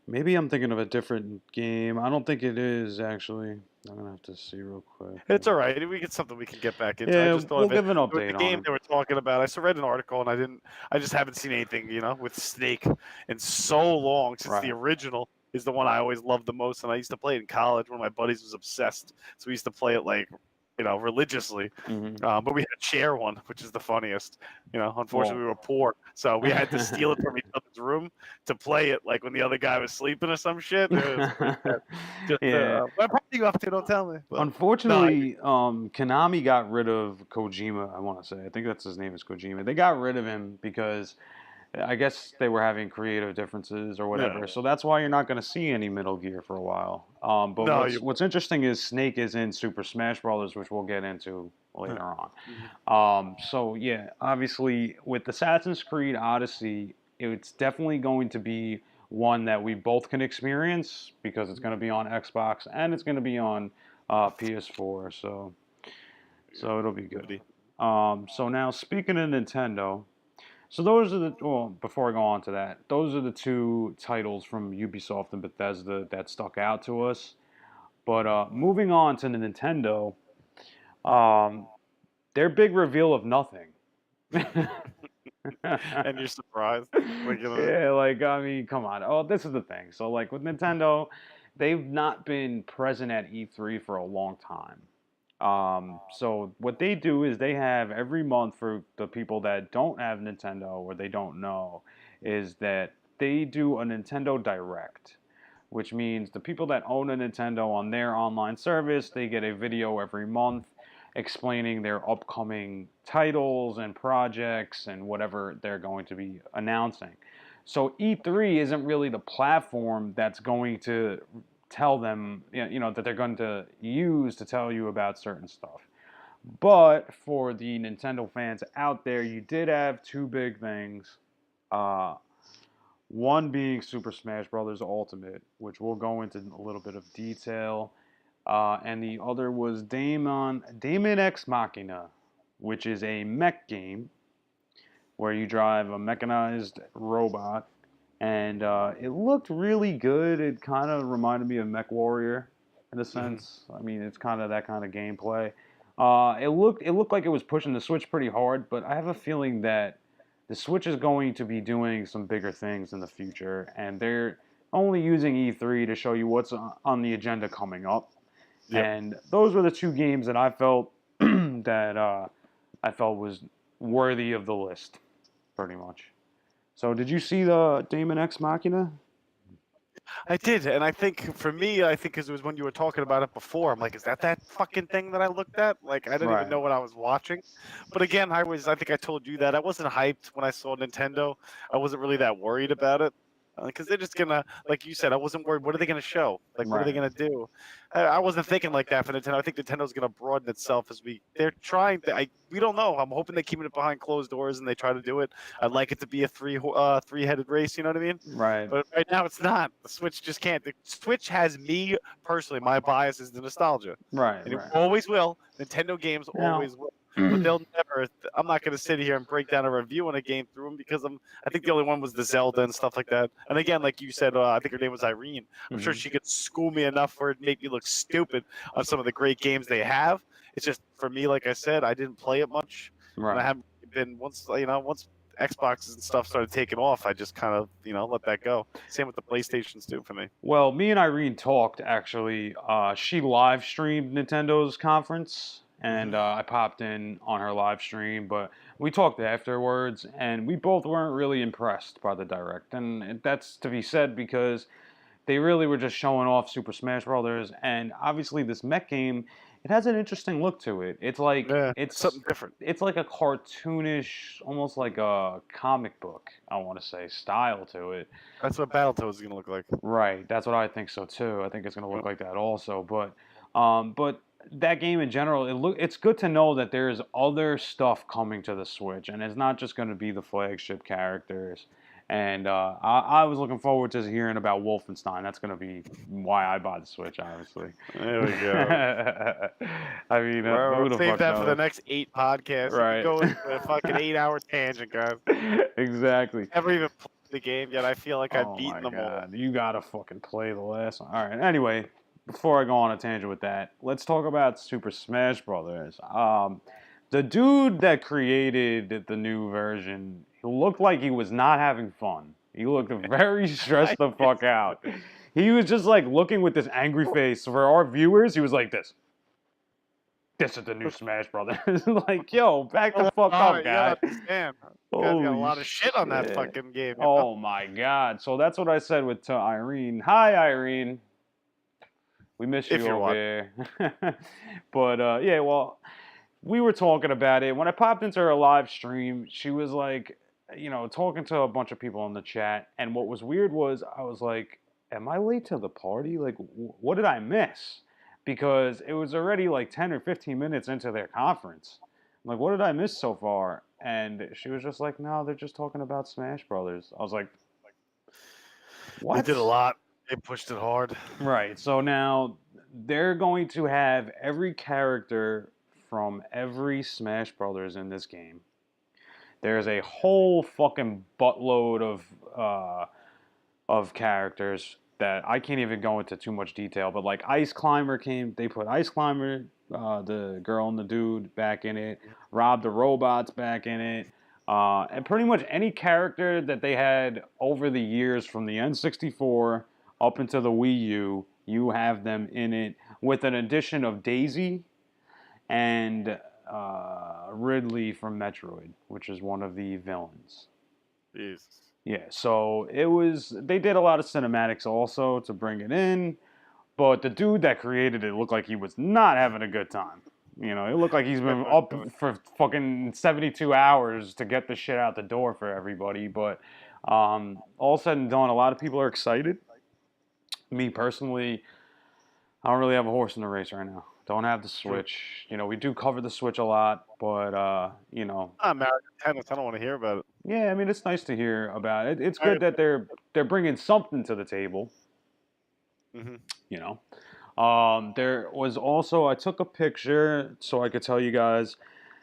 Maybe I'm thinking of a different game. I don't think it is actually. I'm gonna have to see real quick. It's all right. We get something we can get back into. I Yeah, just thought we'll of it. give an With the update on game it. they were talking about, I read an article and I just haven't seen anything, with Snake in so long since the Right. original is the one I always loved the most. And I used to play it in college. One of my buddies was obsessed. So we used to play it like, religiously. Mm-hmm. But we had to share one, which is the funniest. Unfortunately, Well. we were poor. So we had to steal it from each other's room to play it like when the other guy was sleeping or some shit. It was pretty bad. Just, Yeah. what part are you up to? Don't tell me. But, no, Unfortunately, Konami got rid of Kojima. I want to say. I think that's his name is Kojima. They got rid of him because I guess they were having creative differences or whatever. yeah. So that's why you're not going to see any Metal Gear for a while. But No, what's interesting is Snake is in Super Smash Brothers, which we'll get into later on. So yeah, obviously with Assassin's Creed Odyssey, it's definitely going to be one that we both can experience because it's going to be on Xbox and it's going to be on PS4. So it'll be good. So now speaking of Nintendo. So those are before I go on to that, those are the two titles from Ubisoft and Bethesda that stuck out to us. But moving on to the Nintendo, their big reveal of nothing. And you're surprised. Yeah, like I mean, come on. Oh, this is the thing. So like with Nintendo, they've not been present at E3 for a long time. So what they do is they have every month for the people that don't have Nintendo or they don't know, is that they do a Nintendo Direct, which means the people that own a Nintendo on their online service, they get a video every month explaining their upcoming titles and projects and whatever they're going to be announcing. So E3 isn't really the platform that's going to tell them, that they're going to use to tell you about certain stuff. But for the Nintendo fans out there, you did have two big things. Uh, One being Super Smash Bros. Ultimate, which we'll go into a little bit of detail. And the other was Daemon X Machina, which is a mech game where you drive a mechanized robot. And it looked really good. It kind of reminded me of Mech Warrior in a sense. I mean, it's kind of that kind of gameplay. It looked like it was pushing the Switch pretty hard, but I have a feeling that the Switch is going to be doing some bigger things in the future, and they're only using E3 to show you what's on the agenda coming up. Yep. And those were the two games that I felt was worthy of the list, pretty much. So, did you see the Daemon X Machina? I did, and I think for me, because it was when you were talking about it before, I'm like, is that fucking thing that I looked at? Like, I didn't even Right. know what I was watching. But again, I think I told you that I wasn't hyped when I saw Nintendo. I wasn't really that worried about it. Because they're just gonna, like you said, I wasn't worried. What are they gonna show? Like, what are they Right. gonna do? I wasn't thinking like that for Nintendo. I think Nintendo's gonna broaden itself as they're trying to. We don't know. I'm hoping they keep it behind closed doors and they try to do it. I'd like it to be a three-headed race. You know what I mean? Right. But right now it's not. The Switch just can't. The Switch has me personally. My bias is the nostalgia, Right. and it Right. always will. Nintendo games Now, always will. But they'll never. I'm not going to sit here and break down a review on a game through them because I think the only one was the Zelda and stuff like that. And again, like you said, I think her name was Irene. I'm sure she could school me enough for it to make me look stupid on some of the great games they have. It's just for me, like I said, I didn't play it much. right. And I haven't been once Xboxes and stuff started taking off, I just kind of let that go. Same with the PlayStations too for me. Well, me and Irene talked actually. She live streamed Nintendo's conference, and I popped in on her live stream. But we talked afterwards, and we both weren't really impressed by the direct, and that's to be said because they really were just showing off Super Smash Brothers, and obviously this mech game. It has an interesting look to it. It's like it's something different. It's like a cartoonish, almost like a comic book. I want to say style to it. That's what Battletoads is gonna look like. Right. That's what I think so too. I think it's going to look like that also. But that game in general, it's good to know that there's other stuff coming to the Switch, and it's not just going to be the flagship characters. And I was looking forward to hearing about Wolfenstein. That's going to be why I bought the Switch, obviously. There we go. I mean, We'll save that for the next 8 podcasts. Right. You can go into a fucking 8-hour tangent, guys. Exactly. Never even the game, yet I feel like I've Oh beaten my them all. god, you gotta fucking play the last one. All right. Anyway, before I go on a tangent with that, let's talk about Super Smash Brothers. The dude that created the new version, he looked like he was not having fun. He looked very stressed the fuck out. He was just like looking with this angry face. For our viewers, he was like this. This is the new Smash Brothers. Like, yo, back the fuck up, You gotta guy. understand. You guys got a Holy lot of shit on that shit. fucking game, you know? Oh my god. So that's what I said to Irene. Hi, Irene. We miss If you you're over watching. here. But yeah, well, we were talking about it. When I popped into her live stream, she was like, talking to a bunch of people in the chat. And what was weird was I was like, am I late to the party? Like, what did I miss? Because it was already like 10 or 15 minutes into their conference. I'm like, what did I miss so far? And she was just like, no, they're just talking about Smash Brothers. I was like, what? They did a lot. They pushed it hard. Right. So now they're going to have every character from every Smash Brothers in this game. There's a whole fucking buttload of characters that I can't even go into too much detail. But like Ice Climber came, they put Ice Climber, the girl and the dude, back in it. Rob the Robot's back in it. And pretty much any character that they had over the years from the N64 up into the Wii U, you have them in it with an addition of Daisy and Ridley from Metroid, which is one of the villains. Jesus. Yeah, so they did a lot of cinematics also to bring it in, but the dude that created it looked like he was not having a good time. It looked like he's been up for fucking 72 hours to get the shit out the door for everybody, but all said and done, a lot of people are excited. Me personally, I don't really have a horse in the race right now. Don't have the Switch. We do cover the Switch a lot, but I'm Mario Tennis. I don't want to hear about it. yeah, I mean it's nice to hear about it. It's good that they're bringing something to the table. Mm-hmm. There was also I took a picture so I could tell you guys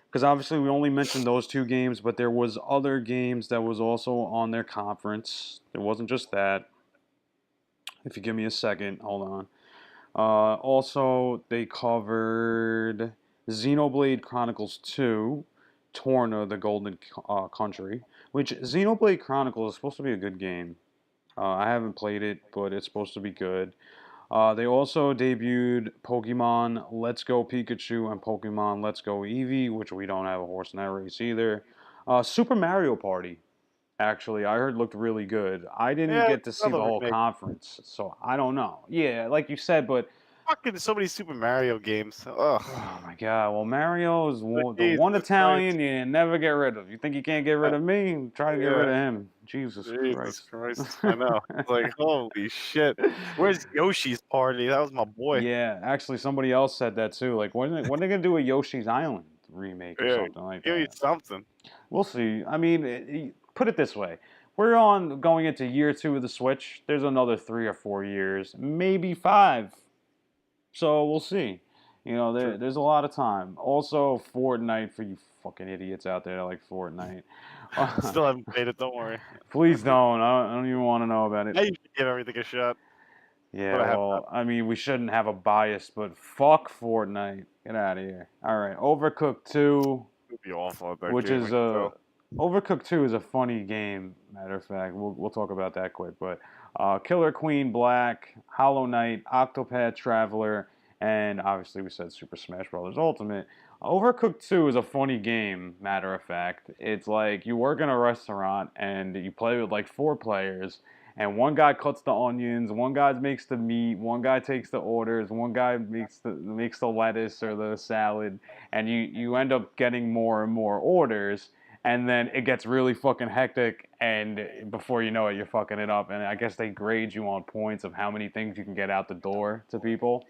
because obviously we only mentioned those two games, but there was other games that was also on their conference. It wasn't just that. If you give me a second, hold on. Also, they covered Xenoblade Chronicles 2, Torna, the Golden Country, which Xenoblade Chronicles is supposed to be a good game. I haven't played it, but it's supposed to be good. They also debuted Pokemon Let's Go Pikachu and Pokemon Let's Go Eevee, which we don't have a horse in that race either. Super Mario Party, actually, I heard looked really good. I didn't get to see the whole conference, so I don't know. Yeah, like you said, but fucking so many Super Mario games. Ugh. oh my god. Well, Mario is the Jesus one Italian Christ. you never get rid of. You think you can't get rid of me? Try to get rid of him. Jesus Christ. I know. It's like, holy shit. Where's Yoshi's Party? That was my boy. Yeah, actually, somebody else said that too. Like, when are they gonna do a Yoshi's Island remake or something like that? Something. We'll see. I mean, put it this way: we're going into year 2 of the Switch. There's another 3 or 4 years, maybe 5. So we'll see. There's a lot of time. Also, Fortnite for you fucking idiots out there that like Fortnite. Still haven't played it. Don't worry. Please don't. I don't even want to know about it. I usually give everything a shot. Yeah, well, I mean, we shouldn't have a bias, but fuck Fortnite. Get out of here. All right, Overcooked 2. It'd be awful at that which game, is Overcooked 2 is a funny game. Matter of fact, we'll talk about that quick. But Killer Queen Black, Hollow Knight, Octopath Traveler, and obviously we said Super Smash Bros. Ultimate. Overcooked 2 is a funny game. Matter of fact, it's like you work in a restaurant and you play with like 4 players. And one guy cuts the onions, one guy makes the meat, one guy takes the orders, one guy makes the lettuce or the salad, and you end up getting more and more orders, and then it gets really fucking hectic, and before you know it, you're fucking it up, and I guess they grade you on points of how many things you can get out the door to people.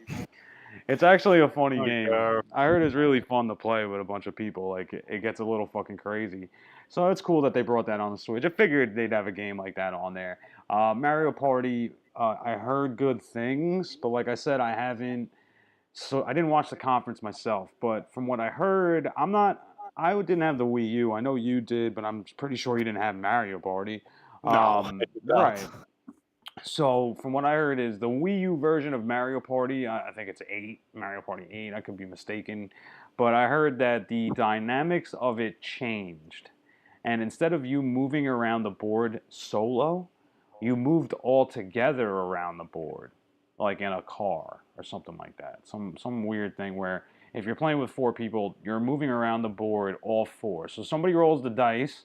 It's actually a funny game. I heard it's really fun to play with a bunch of people. Like, it gets a little fucking crazy. So it's cool that they brought that on the Switch. I figured they'd have a game like that on there. Mario Party, I heard good things, but like I said, I haven't. So I didn't watch the conference myself, but from what I heard, I didn't have the Wii U. I know you did, but I'm pretty sure you didn't have Mario Party. No, Right. So from what I heard is the Wii U version of Mario Party, I think it's 8, Mario Party 8, I could be mistaken, but I heard that the dynamics of it changed. And instead of you moving around the board solo, you moved all together around the board, like in a car or something like that. Some weird thing where if you're playing with 4 people, you're moving around the board all 4. So somebody rolls the dice,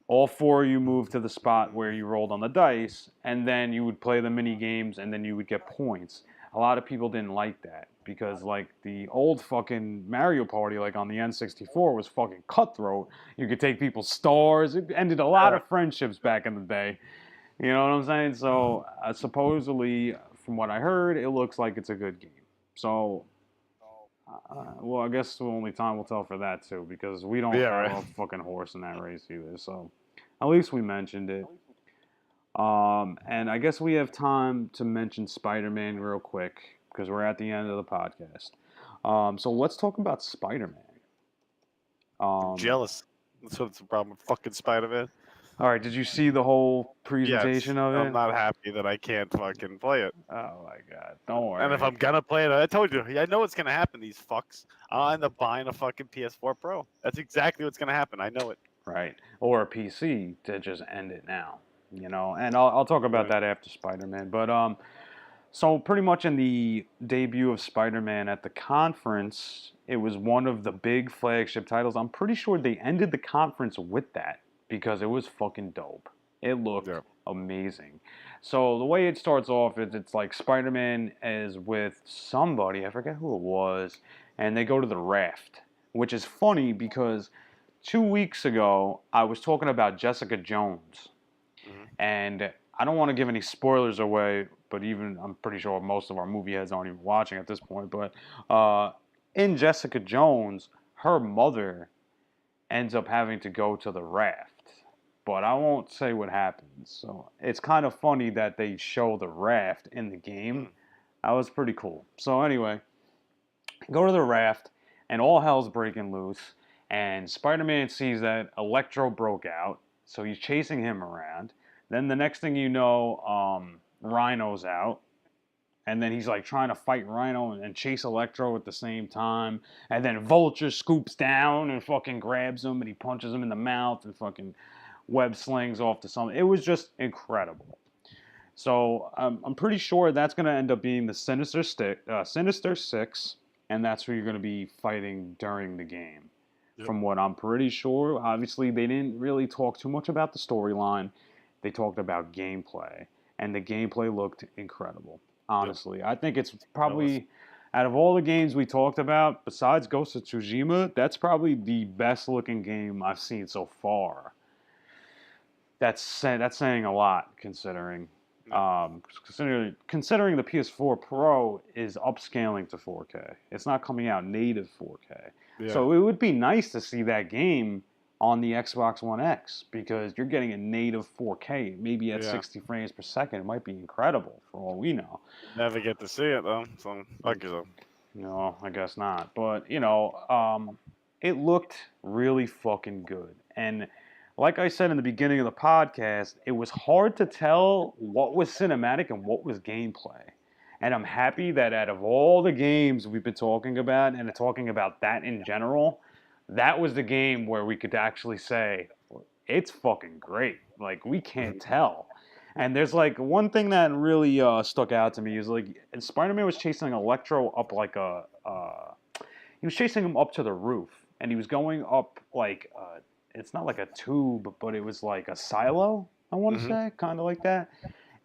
all 4 of you move to the spot where you rolled on the dice, and then you would play the mini games, and then you would get points. A lot of people didn't like that because, like, the old fucking Mario Party, like on the N64, was fucking cutthroat. You could take people's stars. It ended a lot of friendships back in the day. You know what I'm saying? So supposedly, from what I heard, it looks like it's a good game. So, well, I guess only time will tell for that too, because we don't have a fucking horse in that race either. So, at least we mentioned it. And I guess we have time to mention Spider-Man real quick because we're at the end of the podcast. So let's talk about Spider-Man. I'm jealous. That's what's the problem with fucking Spider-Man. All right, did you see the whole presentation of it? I'm not happy that I can't fucking play it. Oh my god, don't worry. And if I'm gonna play it, I told you, I know what's gonna happen. These fucks, I'll end up buying a fucking PS4 Pro. That's exactly what's gonna happen. I know it. Right, or a PC to just end it now. You know, and I'll talk about that after Spider-Man. But so pretty much in the debut of Spider-Man at the conference, it was one of the big flagship titles. I'm pretty sure they ended the conference with that because it was fucking dope. It looked amazing. So the way it starts off is it's like Spider-Man is with somebody, I forget who it was, and they go to the raft, which is funny because 2 weeks ago I was talking about Jessica Jones. And I don't want to give any spoilers away, but even I'm pretty sure most of our movie heads aren't even watching at this point. But in Jessica Jones, her mother ends up having to go to the raft. But I won't say what happens. So it's kind of funny that they show the raft in the game. That was pretty cool. So anyway, go to the raft, and all hell's breaking loose. And Spider-Man sees that Electro broke out, so he's chasing him around. Then the next thing you know, Rhino's out. And then he's like trying to fight Rhino and chase Electro at the same time. And then Vulture scoops down and fucking grabs him and he punches him in the mouth and fucking web slings off to something. It was just incredible. So I'm pretty sure that's going to end up being the Sinister Six. And that's who you're going to be fighting during the game. Yep. From what I'm pretty sure. Obviously, they didn't really talk too much about the storyline. They talked about gameplay, and the gameplay looked incredible. Honestly, I think it's probably, out of all the games we talked about, besides Ghost of Tsushima, that's probably the best looking game I've seen so far. That's saying a lot, considering considering the PS4 Pro is upscaling to 4K. It's not coming out native 4K. Yeah. So it would be nice to see that game on the Xbox One X because you're getting a native 4K, maybe at 60 frames per second. It might be incredible for all we know. Never get to see it though, so fuck yourself. No, I guess not. But you know, it looked really fucking good. And like I said in the beginning of the podcast, it was hard to tell what was cinematic and what was gameplay. And I'm happy that out of all the games we've been talking about and talking about that in general, that was the game where we could actually say, it's fucking great. Like, we can't tell. And there's, like, one thing that really stuck out to me is, like, Spider-Man was chasing Electro up, like, he was chasing him up to the roof. And he was going up, like, it's not like a tube, but it was like a silo, I want to say, kind of like that.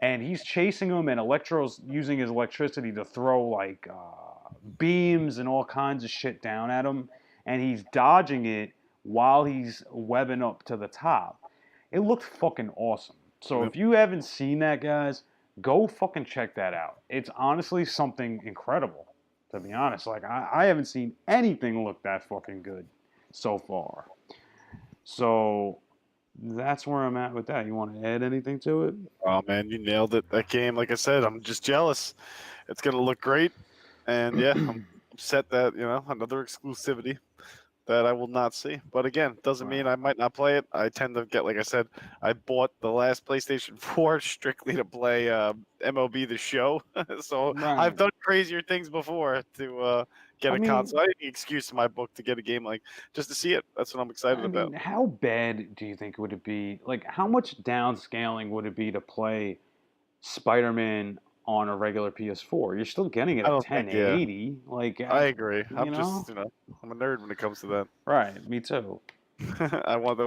And he's chasing him, and Electro's using his electricity to throw, like, beams and all kinds of shit down at him. And he's dodging it while he's webbing up to the top. It looked fucking awesome. So if you haven't seen that, guys, go fucking check that out. It's honestly something incredible, to be honest. Like, I haven't seen anything look that fucking good so far. So that's where I'm at with that. You want to add anything to it? Oh, man, you nailed it. That game, like I said, I'm just jealous. It's going to look great. And, yeah, I'm upset that, you know, another exclusivity that I will not see. But again, doesn't mean I might not play it. I tend to get, like I said, I bought the last PlayStation 4 strictly to play MLB The Show. So I've done crazier things before to get a console. I need an excuse in my book to get a game like just to see it. That's what I'm excited about. How bad do you think would it be? Like, how much downscaling would it be to play Spider-Man on a regular PS4? You're still getting it I at don't think, yeah. 1080. Like, I agree. I'm you just, I'm a nerd when it comes to that. Right, me too. I want the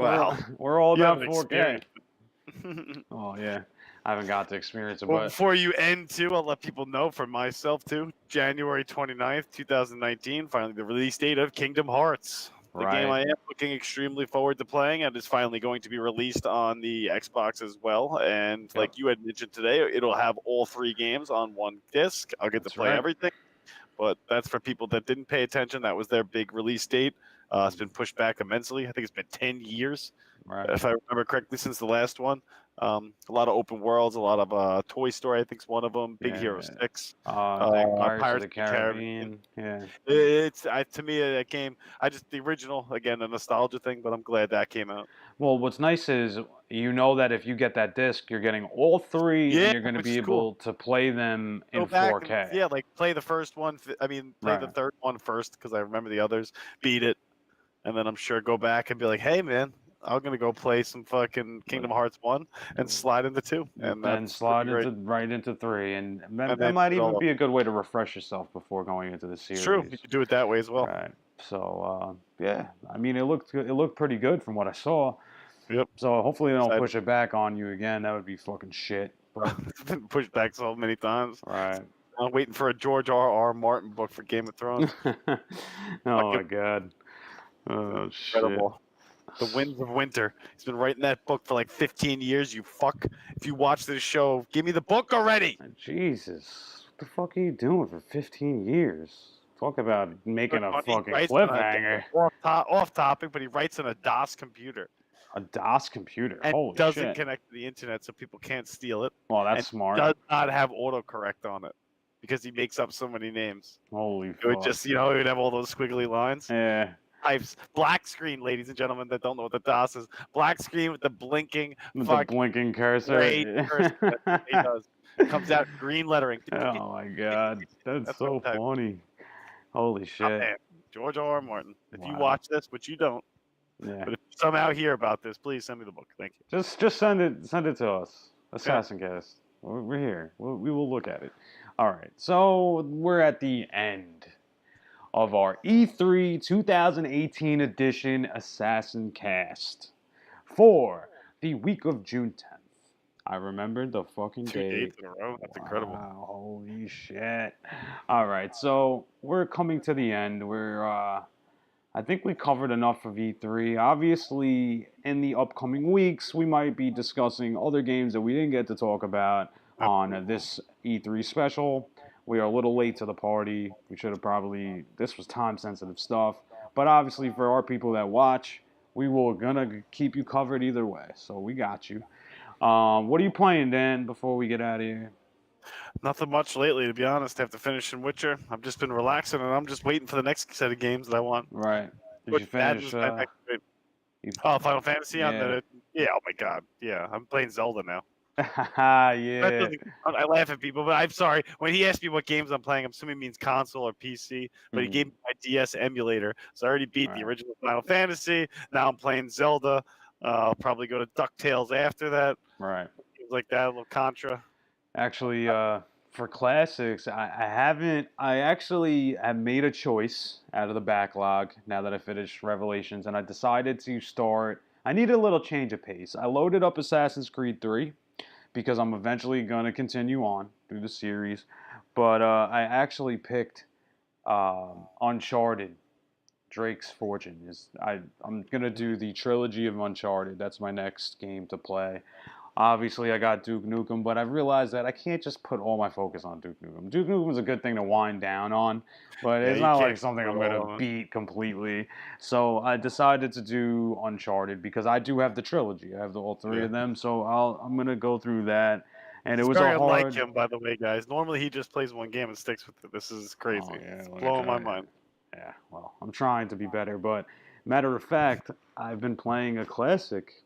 We're all you down haven't 4K. Oh yeah, I haven't got to experience it. Well, But before you end too, I'll let people know for myself too. January 29th, 2019, finally the release date of Kingdom Hearts. The game I am looking extremely forward to playing, and is finally going to be released on the Xbox as well. And like you had mentioned today, it'll have all 3 games on one disc. I'll get to play everything. But that's for people that didn't pay attention. That was their big release date. It's been pushed back immensely. I think it's been 10 years, if I remember correctly, since the last one. A lot of open worlds, a lot of Toy Story, I think, is one of them. Big Hero 6. Pirates of the Caribbean. Yeah. It's to me that game. The original, again, a nostalgia thing, but I'm glad that came out. Well, what's nice is you know that if you get that disc, you're getting all 3, and you're going to be able to play them in 4K. And, like play the first one. I mean, play the third one first because I remember the others. Beat it, and then I'm sure go back and be like, "Hey, man, I'm gonna go play some fucking Kingdom Hearts 1 and slide into 2, and then slide right into 3, and that might even be a good way to refresh yourself before going into the series. True, you could do it that way as well. Right. So yeah, I mean, it looked pretty good from what I saw. Yep. So hopefully they don't push it back on you again. That would be fucking shit. But it's been pushed back so many times. Right. I'm waiting for a George R.R. Martin book for Game of Thrones. Oh my god. Oh incredible. Shit. The Winds of Winter. He's been writing that book for like 15 years, you fuck. If you watch this show, give me the book already. Jesus. What the fuck are you doing for 15 years? Talk about making a fucking cliffhanger. Off topic, but he writes on a DOS computer. A DOS computer? And holy doesn't shit. Connect to the internet so people can't steal it. Well, that's smart. Does not have autocorrect on it because he makes up so many names. Holy fuck. It would just, it would have all those squiggly lines. Yeah. Types. Black screen, ladies and gentlemen that don't know what the DOS is. Black screen with the blinking. The blinking cursor. Cursor. He does. It comes out green lettering. Oh my god. That's so funny. Holy shit. Oh, man. George R.R. Martin. If you watch this, which you don't, yeah. But if you somehow hear about this, please send me the book. Thank you. Just send it to us. Assassin Cast. We're here. We will look at it. All right. So we're at the end of our E3 2018 edition Assassin Cast for the week of June 10th. I remembered the fucking date. 2 days in a row. That's incredible. Holy shit. All right. So we're coming to the end. I think we covered enough of E3. Obviously, in the upcoming weeks, we might be discussing other games that we didn't get to talk about on this E3 special. We are a little late to the party. We should have this was time-sensitive stuff. But obviously, for our people that watch, we were going to keep you covered either way. So we got you. What are you playing, Dan, before we get out of here? Nothing much lately, to be honest. I have to finish in Witcher. I've just been relaxing, and I'm just waiting for the next set of games that I want. Right. Did you finish? Final Fantasy? Yeah. Oh my god. Yeah, I'm playing Zelda now. Yeah. I laugh at people, but I'm sorry. When he asked me what games I'm playing, I'm assuming he means console or PC, but he gave me my DS emulator. So I already beat the original Final Fantasy. Now I'm playing Zelda. I'll probably go to DuckTales after that. Right. Things like that, a little Contra. Actually, for classics, I actually have made a choice out of the backlog now that I finished Revelations, and I decided to start. I needed a little change of pace. I loaded up Assassin's Creed 3 because I'm eventually going to continue on through the series, but I actually picked Uncharted. Drake's Fortune I'm gonna do the trilogy of Uncharted. That's my next game to play. Obviously, I got Duke Nukem, but I realized that I can't just put all my focus on Duke Nukem. Duke Nukem is a good thing to wind down on, but it's not like something I'm gonna beat completely. So I decided to do Uncharted because I do have the trilogy. I have all 3 of them, so I'm gonna go through that. And it was very unlike him, by the way, guys. Normally, he just plays one game and sticks with it. This is crazy. It's blowing my mind. Yeah, well, I'm trying to be better, but Matter of fact, I've been playing a classic.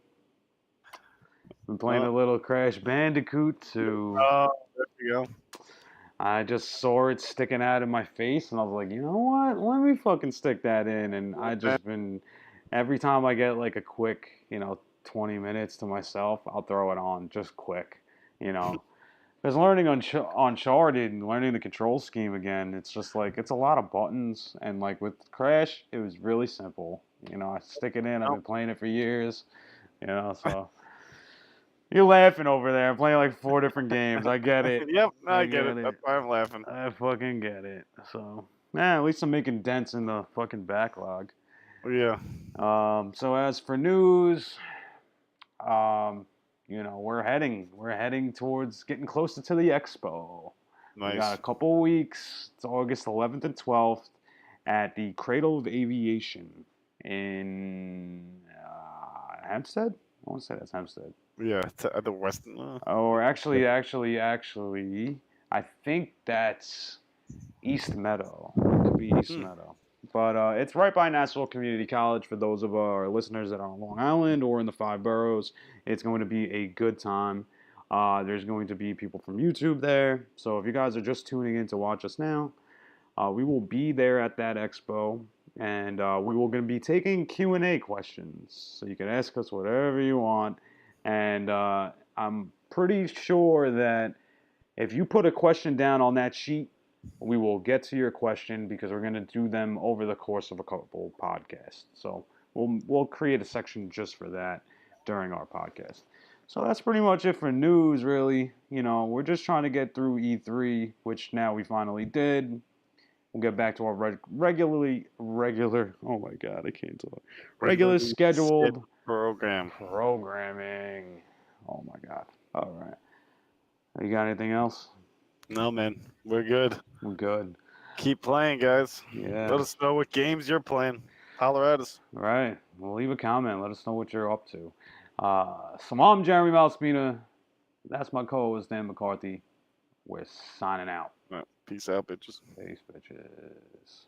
Been playing a little Crash Bandicoot 2. Oh, there you go. I just saw it sticking out of my face, and I was like, you know what? Let me fucking stick that in. And I just been, every time I get like a quick, 20 minutes to myself, I'll throw it on just quick, you know. Because learning Uncharted and learning the control scheme again, it's just like, it's a lot of buttons. And like with Crash, it was really simple. I stick it in, I've been playing it for years, so. You're laughing over there. I'm playing like 4 different games. I get it. Yep, I get it. That's why I'm laughing. I fucking get it. So, at least I'm making dents in the fucking backlog. Yeah. So as for news, we're heading towards getting closer to the expo. Nice. We got a couple weeks. It's August 11th and 12th at the Cradle of Aviation in Hempstead. I want to say that's Hempstead. Yeah, the Western. Or actually, I think that's East Meadow. It could be East Meadow. But it's right by Nassau Community College for those of our listeners that are on Long Island or in the 5 boroughs. It's going to be a good time. There's going to be people from YouTube there. So if you guys are just tuning in to watch us now, we will be there at that expo. And we will going to be taking Q&A questions. So you can ask us whatever you want. And I'm pretty sure that if you put a question down on that sheet, we will get to your question because we're going to do them over the course of a couple podcasts. So we'll create a section just for that during our podcast. So that's pretty much it for news, really. We're just trying to get through E3, which now we finally did. We'll get back to our regular. Oh my God, I can't talk. Regular scheduled programming. Oh my God. All right. You got anything else? No, man. We're good. We're good. Keep playing, guys. Yeah. Let us know what games you're playing. Holler at us. All right. Well, leave a comment. Let us know what you're up to. So I'm Jeremy Malspina. That's my co-host, Dan McCarthy. We're signing out. Peace out, bitches. Peace, bitches.